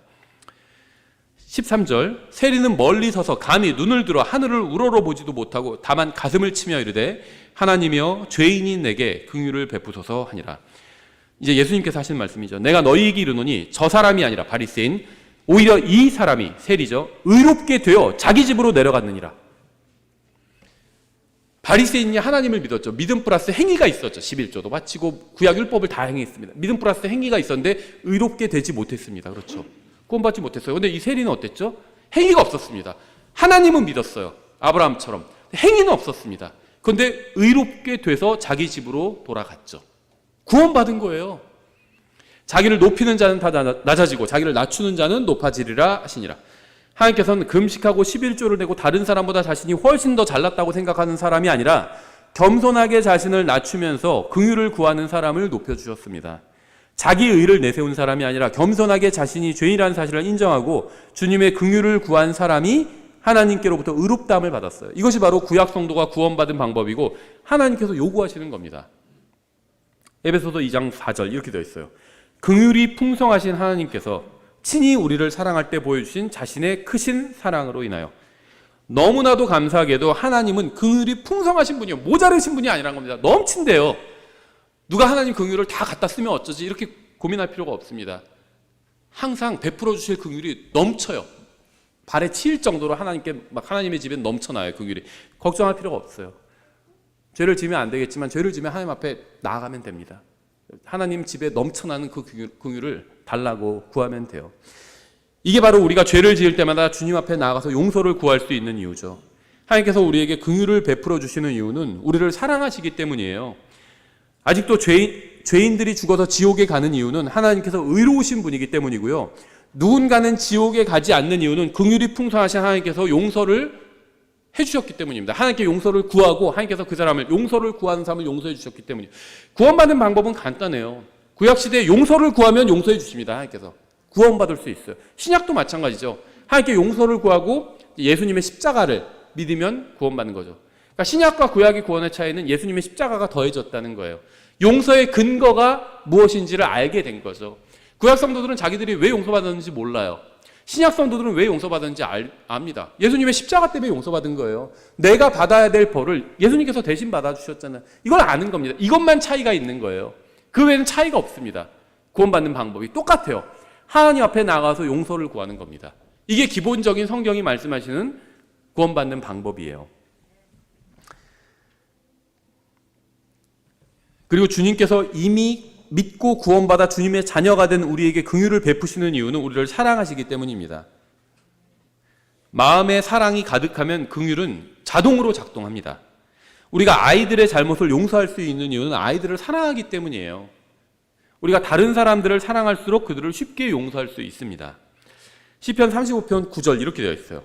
13절 세리는 멀리 서서 감히 눈을 들어 하늘을 우러러보지도 못하고 다만 가슴을 치며 이르되 하나님이여 죄인인 내게 긍휼을 베푸소서 하니라. 이제 예수님께서 하신 말씀이죠. 내가 너희에게 이르노니 저 사람이 아니라 바리새인 오히려 이 사람이 세리죠 의롭게 되어 자기 집으로 내려갔느니라. 바리새인이 하나님을 믿었죠. 믿음 플러스 행위가 있었죠. 11조도 바치고 구약율법을 다 행했습니다. 믿음 플러스 행위가 있었는데 의롭게 되지 못했습니다. 그렇죠. 구원받지 못했어요. 그런데 이 세리는 어땠죠? 행위가 없었습니다. 하나님은 믿었어요. 아브라함처럼. 행위는 없었습니다. 그런데 의롭게 돼서 자기 집으로 돌아갔죠. 구원받은 거예요. 자기를 높이는 자는 다 낮아지고 자기를 낮추는 자는 높아지리라 하시니라. 하나님께서는 금식하고 11조를 내고 다른 사람보다 자신이 훨씬 더 잘났다고 생각하는 사람이 아니라 겸손하게 자신을 낮추면서 긍휼을 구하는 사람을 높여주셨습니다. 자기 의를 내세운 사람이 아니라 겸손하게 자신이 죄인이라는 사실을 인정하고 주님의 긍휼을 구한 사람이 하나님께로부터 의롭다함을 받았어요. 이것이 바로 구약 성도가 구원받은 방법이고 하나님께서 요구하시는 겁니다. 에베소서 2장 4절 이렇게 되어 있어요. 긍휼이 풍성하신 하나님께서 친히 우리를 사랑할 때 보여주신 자신의 크신 사랑으로 인하여 너무나도 감사하게도 하나님은 긍휼이 풍성하신 분이요 모자르신 분이 아니란 겁니다. 넘친대요. 누가 하나님 긍휼을 다 갖다 쓰면 어쩌지 이렇게 고민할 필요가 없습니다. 항상 베풀어 주실 긍휼이 넘쳐요. 발에 치일 정도로 하나님께 막 하나님의 집에 넘쳐나요. 긍휼이. 걱정할 필요가 없어요. 죄를 지으면 안 되겠지만 죄를 지으면 하나님 앞에 나아가면 됩니다. 하나님 집에 넘쳐나는 그 긍휼을 달라고 구하면 돼요. 이게 바로 우리가 죄를 지을 때마다 주님 앞에 나아가서 용서를 구할 수 있는 이유죠. 하나님께서 우리에게 긍휼을 베풀어 주시는 이유는 우리를 사랑하시기 때문이에요. 아직도 죄인들이 죽어서 지옥에 가는 이유는 하나님께서 의로우신 분이기 때문이고요. 누군가는 지옥에 가지 않는 이유는 긍휼이 풍성하신 하나님께서 용서를 해주셨기 때문입니다. 하나님께 용서를 구하고 하나님께서 그 사람을 용서를 구하는 사람을 용서해 주셨기 때문이에요. 구원받는 방법은 간단해요. 구약시대에 용서를 구하면 용서해 주십니다. 하나님께서 구원받을 수 있어요. 신약도 마찬가지죠. 하나님께 용서를 구하고 예수님의 십자가를 믿으면 구원받는 거죠. 그러니까 신약과 구약의 구원의 차이는 예수님의 십자가가 더해졌다는 거예요. 용서의 근거가 무엇인지를 알게 된 거죠. 구약 성도들은 자기들이 왜 용서받았는지 몰라요. 신약 성도들은 왜 용서받았는지 압니다. 예수님의 십자가 때문에 용서받은 거예요. 내가 받아야 될 벌을 예수님께서 대신 받아주셨잖아요. 이걸 아는 겁니다. 이것만 차이가 있는 거예요. 그 외에는 차이가 없습니다. 구원받는 방법이 똑같아요. 하나님 앞에 나가서 용서를 구하는 겁니다. 이게 기본적인 성경이 말씀하시는 구원받는 방법이에요. 그리고 주님께서 이미 믿고 구원받아 주님의 자녀가 된 우리에게 긍휼을 베푸시는 이유는 우리를 사랑하시기 때문입니다. 마음에 사랑이 가득하면 긍휼은 자동으로 작동합니다. 우리가 아이들의 잘못을 용서할 수 있는 이유는 아이들을 사랑하기 때문이에요. 우리가 다른 사람들을 사랑할수록 그들을 쉽게 용서할 수 있습니다. 시편 35편 9절 이렇게 되어 있어요.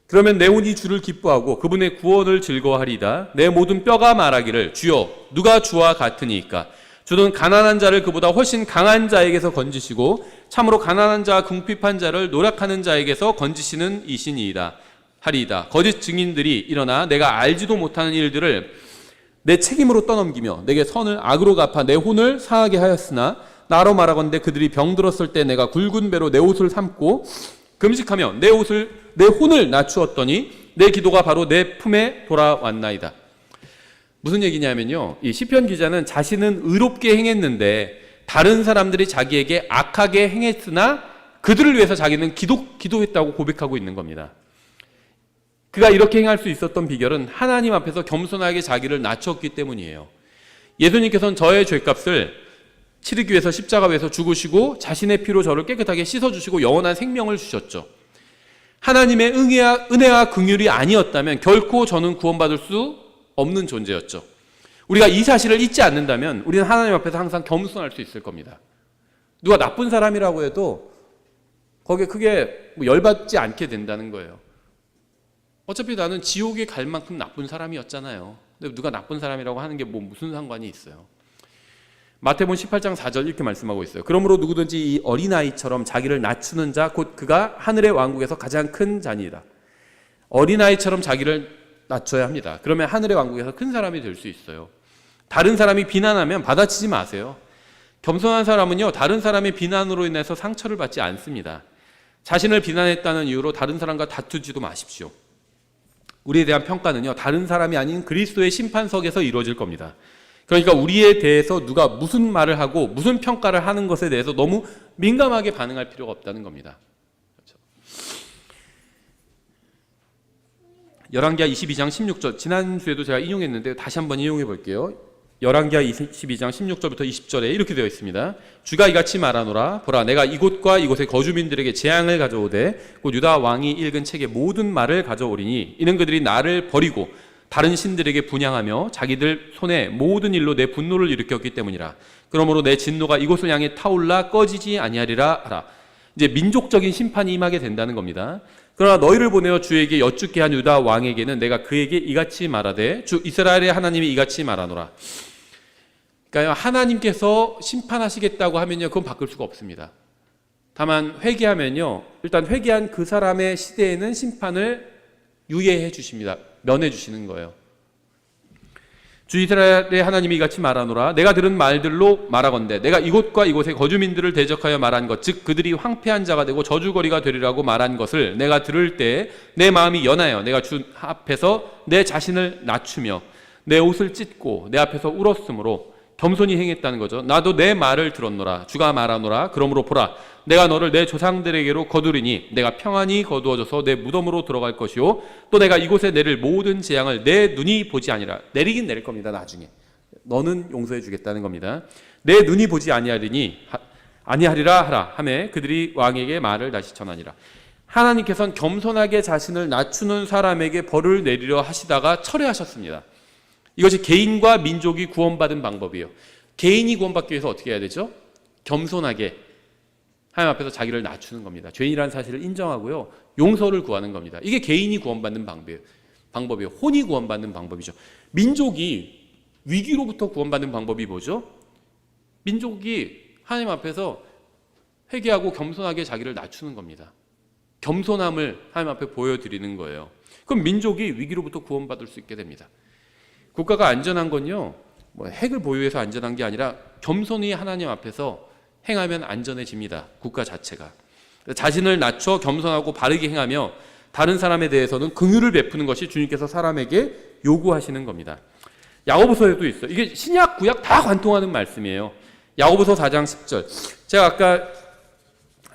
그러면 내 혼이 주를 기뻐하고 그분의 구원을 즐거워하리이다. 내 모든 뼈가 말하기를 주여 누가 주와 같으니까. 주는 가난한 자를 그보다 훨씬 강한 자에게서 건지시고 참으로 가난한 자와 궁핍한 자를 노력하는 자에게서 건지시는 이신이이다 하리이다. 거짓 증인들이 일어나 내가 알지도 못하는 일들을 내 책임으로 떠넘기며 내게 선을 악으로 갚아 내 혼을 상하게 하였으나 나로 말하건대 그들이 병들었을 때 내가 굵은 배로 내 옷을 삼고 금식하며 내 혼을 낮추었더니 내 기도가 바로 내 품에 돌아왔나이다. 무슨 얘기냐면요, 이 시편 기자는 자신은 의롭게 행했는데 다른 사람들이 자기에게 악하게 행했으나 그들을 위해서 자기는 기도했다고 고백하고 있는 겁니다. 그가 이렇게 행할 수 있었던 비결은 하나님 앞에서 겸손하게 자기를 낮췄기 때문이에요. 예수님께서는 저의 죄값을 치르기 위해서 십자가에서 죽으시고 자신의 피로 저를 깨끗하게 씻어주시고 영원한 생명을 주셨죠. 하나님의 은혜와 긍휼이 아니었다면 결코 저는 구원받을 수 없는 존재였죠. 우리가 이 사실을 잊지 않는다면 우리는 하나님 앞에서 항상 겸손할 수 있을 겁니다. 누가 나쁜 사람이라고 해도 거기에 크게 열받지 않게 된다는 거예요. 어차피 나는 지옥에 갈 만큼 나쁜 사람이었잖아요. 근데 누가 나쁜 사람이라고 하는 게 무슨 상관이 있어요. 마태복음 18장 4절 이렇게 말씀하고 있어요. 그러므로 누구든지 이 어린아이처럼 자기를 낮추는 자 곧 그가 하늘의 왕국에서 가장 큰 자니이다. 어린아이처럼 자기를 낮춰야 합니다. 그러면 하늘의 왕국에서 큰 사람이 될 수 있어요. 다른 사람이 비난하면 받아치지 마세요. 겸손한 사람은요, 다른 사람의 비난으로 인해서 상처를 받지 않습니다. 자신을 비난했다는 이유로 다른 사람과 다투지도 마십시오. 우리에 대한 평가는요, 다른 사람이 아닌 그리스도의 심판석에서 이루어질 겁니다. 그러니까 우리에 대해서 누가 무슨 말을 하고 무슨 평가를 하는 것에 대해서 너무 민감하게 반응할 필요가 없다는 겁니다. 그렇죠? 열왕기하 22장 16절, 지난주에도 제가 인용했는데 다시 한번 인용해 볼게요. 열왕기하 22장 16절부터 20절에 이렇게 되어 있습니다. 주가 이같이 말하노라. 보라, 내가 이곳과 이곳의 거주민들에게 재앙을 가져오되 곧 유다 왕이 읽은 책의 모든 말을 가져오리니 이는 그들이 나를 버리고 다른 신들에게 분향하며 자기들 손에 모든 일로 내 분노를 일으켰기 때문이라. 그러므로 내 진노가 이곳을 향해 타올라 꺼지지 아니하리라 하라. 이제 민족적인 심판이 임하게 된다는 겁니다. 그러나 너희를 보내어 주에게 여쭙게 한 유다 왕에게는 내가 그에게 이같이 말하되 주 이스라엘의 하나님이 이같이 말하노라. 그러니까 하나님께서 심판하시겠다고 하면요, 그건 바꿀 수가 없습니다. 다만 회개하면요, 일단 회개한 그 사람의 시대에는 심판을 유예해 주십니다. 면해 주시는 거예요. 주 이스라엘의 하나님이 이같이 말하노라. 내가 들은 말들로 말하건대 내가 이곳과 이곳의 거주민들을 대적하여 말한 것, 즉 그들이 황폐한 자가 되고 저주거리가 되리라고 말한 것을 내가 들을 때 내 마음이 연하여 내가 주 앞에서 내 자신을 낮추며 내 옷을 찢고 내 앞에서 울었으므로 겸손히 행했다는 거죠. 나도 내 말을 들었노라. 주가 말하노라. 그러므로 보라, 내가 너를 내 조상들에게로 거두리니 내가 평안히 거두어져서 내 무덤으로 들어갈 것이요 또 내가 이곳에 내릴 모든 재앙을 내 눈이 보지 아니라. 내리긴 내릴 겁니다. 나중에 너는 용서해 주겠다는 겁니다. 내 눈이 보지 아니하리라 하라 하매 그들이 왕에게 말을 다시 전하니라. 하나님께서는 겸손하게 자신을 낮추는 사람에게 벌을 내리려 하시다가 철회하셨습니다. 이것이 개인과 민족이 구원받은 방법이에요. 개인이 구원받기 위해서 어떻게 해야 되죠? 겸손하게 하나님 앞에서 자기를 낮추는 겁니다. 죄인이라는 사실을 인정하고요, 용서를 구하는 겁니다. 이게 개인이 구원받는 방법이에요. 혼이 구원받는 방법이죠. 민족이 위기로부터 구원받는 방법이 뭐죠? 민족이 하나님 앞에서 회개하고 겸손하게 자기를 낮추는 겁니다. 겸손함을 하나님 앞에 보여드리는 거예요. 그럼 민족이 위기로부터 구원받을 수 있게 됩니다. 국가가 안전한 건요, 핵을 보유해서 안전한 게 아니라 겸손히 하나님 앞에서 행하면 안전해집니다. 국가 자체가. 자신을 낮춰 겸손하고 바르게 행하며 다른 사람에 대해서는 긍휼을 베푸는 것이 주님께서 사람에게 요구하시는 겁니다. 야고보서에도 있어요. 이게 신약 구약 다 관통하는 말씀이에요. 야고보서 4장 10절. 제가 아까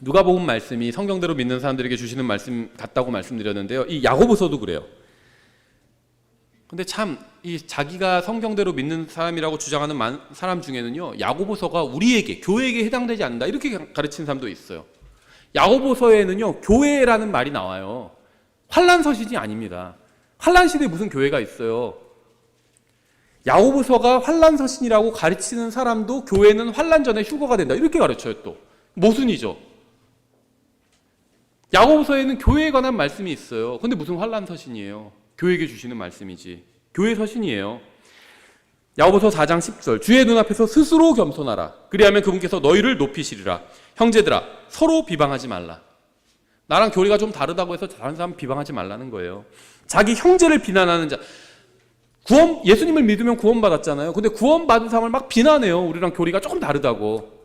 누가복음 말씀이 성경대로 믿는 사람들에게 주시는 말씀 같다고 말씀드렸는데요. 이 야고보서도 그래요. 근데 참 이 자기가 성경대로 믿는 사람이라고 주장하는 사람 중에는요, 야고보서가 우리에게, 교회에게 해당되지 않는다 이렇게 가르치는 사람도 있어요. 야고보서에는요, 교회라는 말이 나와요. 환난 서신이 아닙니다. 환난 시대에 무슨 교회가 있어요. 야고보서가 환난 서신이라고 가르치는 사람도 교회는 환난 전에 휴거가 된다 이렇게 가르쳐요. 또 모순이죠. 야고보서에는 교회에 관한 말씀이 있어요. 근데 무슨 환난 서신이에요? 교회에게 주시는 말씀이지. 교회 서신이에요. 야고보서 4장 10절 주의 눈앞에서 스스로 겸손하라. 그리하면 그분께서 너희를 높이시리라. 형제들아 서로 비방하지 말라. 나랑 교리가 좀 다르다고 해서 다른 사람 비방하지 말라는 거예요. 자기 형제를 비난하는 자. 예수님을 믿으면 구원받았잖아요. 근데 구원받은 사람을 막 비난해요. 우리랑 교리가 조금 다르다고.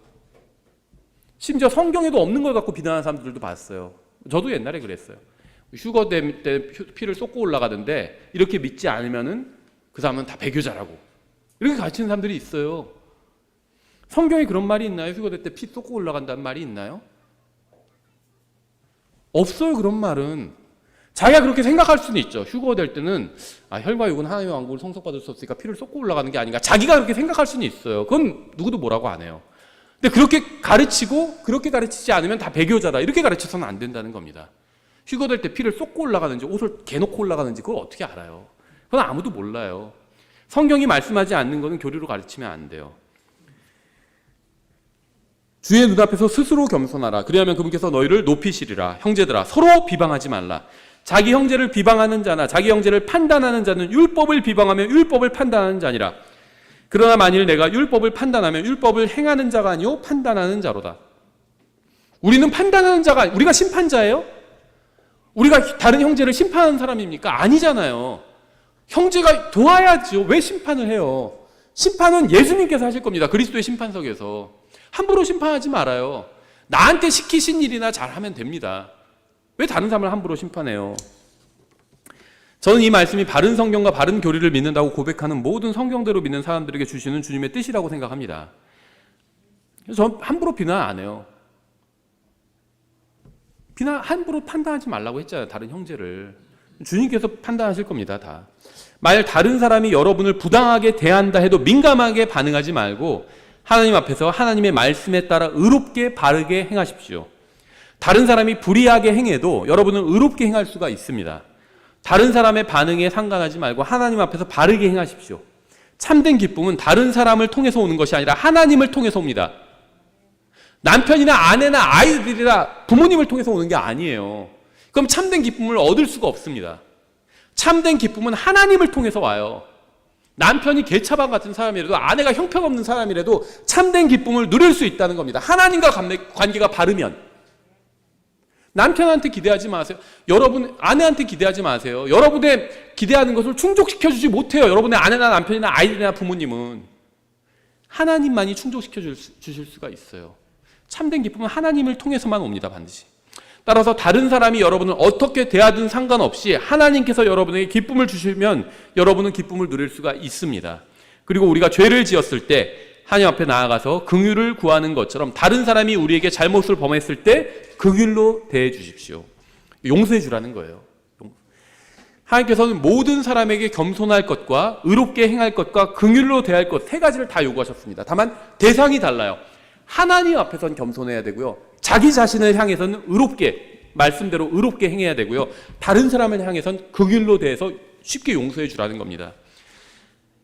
심지어 성경에도 없는 걸 갖고 비난하는 사람들도 봤어요. 저도 옛날에 그랬어요. 휴거 때 피를 쏟고 올라가던데 이렇게 믿지 않으면은 그 사람은 다 배교자라고 이렇게 가르치는 사람들이 있어요. 성경에 그런 말이 있나요? 휴거될 때 피 쏟고 올라간다는 말이 있나요? 없어요. 그런 말은. 자기가 그렇게 생각할 수는 있죠. 휴거될 때는 혈과 육은 하나님의 왕국을 성속받을 수 없으니까 피를 쏟고 올라가는 게 아닌가. 자기가 그렇게 생각할 수는 있어요. 그건 누구도 뭐라고 안 해요. 근데 그렇게 가르치고 그렇게 가르치지 않으면 다 배교자다 이렇게 가르쳐서는 안 된다는 겁니다. 휴거될 때 피를 쏟고 올라가는지 옷을 개놓고 올라가는지 그걸 어떻게 알아요? 그건 아무도 몰라요. 성경이 말씀하지 않는 것은 교리로 가르치면 안 돼요. 주의 눈앞에서 스스로 겸손하라. 그리하면 그분께서 너희를 높이시리라. 형제들아 서로 비방하지 말라. 자기 형제를 비방하는 자나 자기 형제를 판단하는 자는 율법을 비방하며 율법을 판단하는 자니라. 그러나 만일 내가 율법을 판단하면 율법을 행하는 자가 아니요 판단하는 자로다. 우리는 판단하는 자가 우리가 심판자예요? 우리가 다른 형제를 심판하는 사람입니까? 아니잖아요. 형제가 도와야죠. 왜 심판을 해요? 심판은 예수님께서 하실 겁니다. 그리스도의 심판석에서. 함부로 심판하지 말아요. 나한테 시키신 일이나 잘하면 됩니다. 왜 다른 사람을 함부로 심판해요? 저는 이 말씀이 바른 성경과 바른 교리를 믿는다고 고백하는 모든 성경대로 믿는 사람들에게 주시는 주님의 뜻이라고 생각합니다. 그래서 저는 함부로 비난 안 해요. 함부로 판단하지 말라고 했잖아요. 다른 형제를. 주님께서 판단하실 겁니다. 다. 만약 다른 사람이 여러분을 부당하게 대한다 해도 민감하게 반응하지 말고 하나님 앞에서 하나님의 말씀에 따라 의롭게 바르게 행하십시오. 다른 사람이 불의하게 행해도 여러분은 의롭게 행할 수가 있습니다. 다른 사람의 반응에 상관하지 말고 하나님 앞에서 바르게 행하십시오. 참된 기쁨은 다른 사람을 통해서 오는 것이 아니라 하나님을 통해서 옵니다. 남편이나 아내나 아이들이나 부모님을 통해서 오는 게 아니에요. 그럼 참된 기쁨을 얻을 수가 없습니다. 참된 기쁨은 하나님을 통해서 와요. 남편이 개차반 같은 사람이라도 아내가 형편없는 사람이라도 참된 기쁨을 누릴 수 있다는 겁니다. 하나님과 관계가 바르면. 남편한테 기대하지 마세요. 여러분 아내한테 기대하지 마세요. 여러분의 기대하는 것을 충족시켜주지 못해요. 여러분의 아내나 남편이나 아이들이나 부모님은. 하나님만이 충족시켜 주실 수가 있어요. 참된 기쁨은 하나님을 통해서만 옵니다. 반드시. 따라서 다른 사람이 여러분을 어떻게 대하든 상관없이 하나님께서 여러분에게 기쁨을 주시면 여러분은 기쁨을 누릴 수가 있습니다. 그리고 우리가 죄를 지었을 때 하나님 앞에 나아가서 긍휼을 구하는 것처럼 다른 사람이 우리에게 잘못을 범했을 때 긍휼로 대해 주십시오. 용서해 주라는 거예요. 하나님께서는 모든 사람에게 겸손할 것과 의롭게 행할 것과 긍휼로 대할 것 세 가지를 다 요구하셨습니다. 다만 대상이 달라요. 하나님 앞에서는 겸손해야 되고요. 자기 자신을 향해서는 의롭게 말씀대로 의롭게 행해야 되고요. 다른 사람을 향해서는 긍휼로 대해서 쉽게 용서해 주라는 겁니다.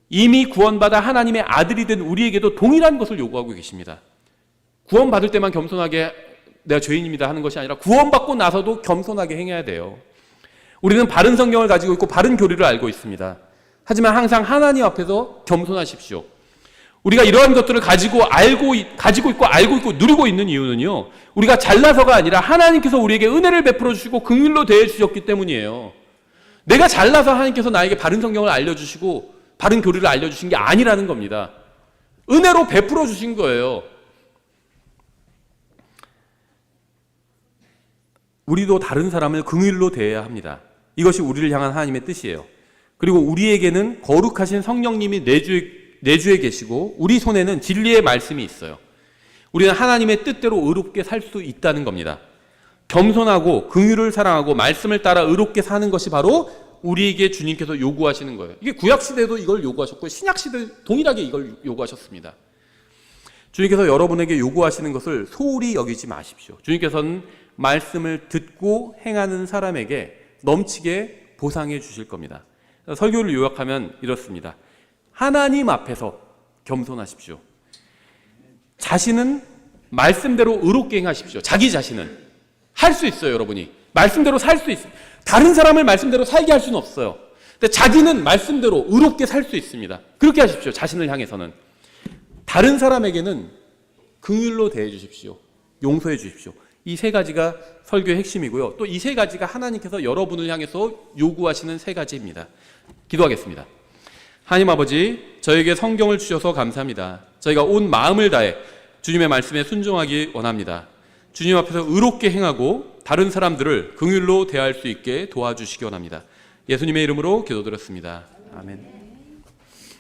이미 구원받아 하나님의 아들이 된 우리에게도 동일한 것을 요구하고 계십니다. 구원받을 때만 겸손하게 내가 죄인입니다 하는 것이 아니라 구원받고 나서도 겸손하게 행해야 돼요. 우리는 바른 성경을 가지고 있고 바른 교리를 알고 있습니다. 하지만 항상 하나님 앞에서 겸손하십시오. 우리가 이러한 것들을 가지고 있고 알고 있고 누리고 있는 이유는요. 우리가 잘나서가 아니라 하나님께서 우리에게 은혜를 베풀어 주시고 긍휼로 대해 주셨기 때문이에요. 내가 잘나서 하나님께서 나에게 바른 성경을 알려주시고 바른 교리를 알려주신 게 아니라는 겁니다. 은혜로 베풀어 주신 거예요. 우리도 다른 사람을 긍휼로 대해야 합니다. 이것이 우리를 향한 하나님의 뜻이에요. 그리고 우리에게는 거룩하신 성령님이 내주에 계시고 우리 손에는 진리의 말씀이 있어요. 우리는 하나님의 뜻대로 의롭게 살 수 있다는 겁니다. 겸손하고 긍휼을 사랑하고 말씀을 따라 의롭게 사는 것이 바로 우리에게 주님께서 요구하시는 거예요. 이게 구약시대도 이걸 요구하셨고 신약시대 동일하게 이걸 요구하셨습니다. 주님께서 여러분에게 요구하시는 것을 소홀히 여기지 마십시오. 주님께서는 말씀을 듣고 행하는 사람에게 넘치게 보상해 주실 겁니다. 설교를 요약하면 이렇습니다. 하나님 앞에서 겸손하십시오. 자신은 말씀대로 의롭게 행하십시오. 자기 자신은 할 수 있어요. 여러분이 말씀대로 살 수 있어요. 다른 사람을 말씀대로 살게 할 수는 없어요. 근데 자기는 말씀대로 의롭게 살 수 있습니다. 그렇게 하십시오. 자신을 향해서는. 다른 사람에게는 긍휼로 대해 주십시오. 용서해 주십시오. 이 세 가지가 설교의 핵심이고요. 또 이 세 가지가 하나님께서 여러분을 향해서 요구하시는 세 가지입니다. 기도하겠습니다. 하나님 아버지, 저에게 성경을 주셔서 감사합니다. 저희가 온 마음을 다해 주님의 말씀에 순종하기 원합니다. 주님 앞에서 의롭게 행하고 다른 사람들을 긍휼로 대할 수 있게 도와주시기 원합니다. 예수님의 이름으로 기도드렸습니다. 아멘.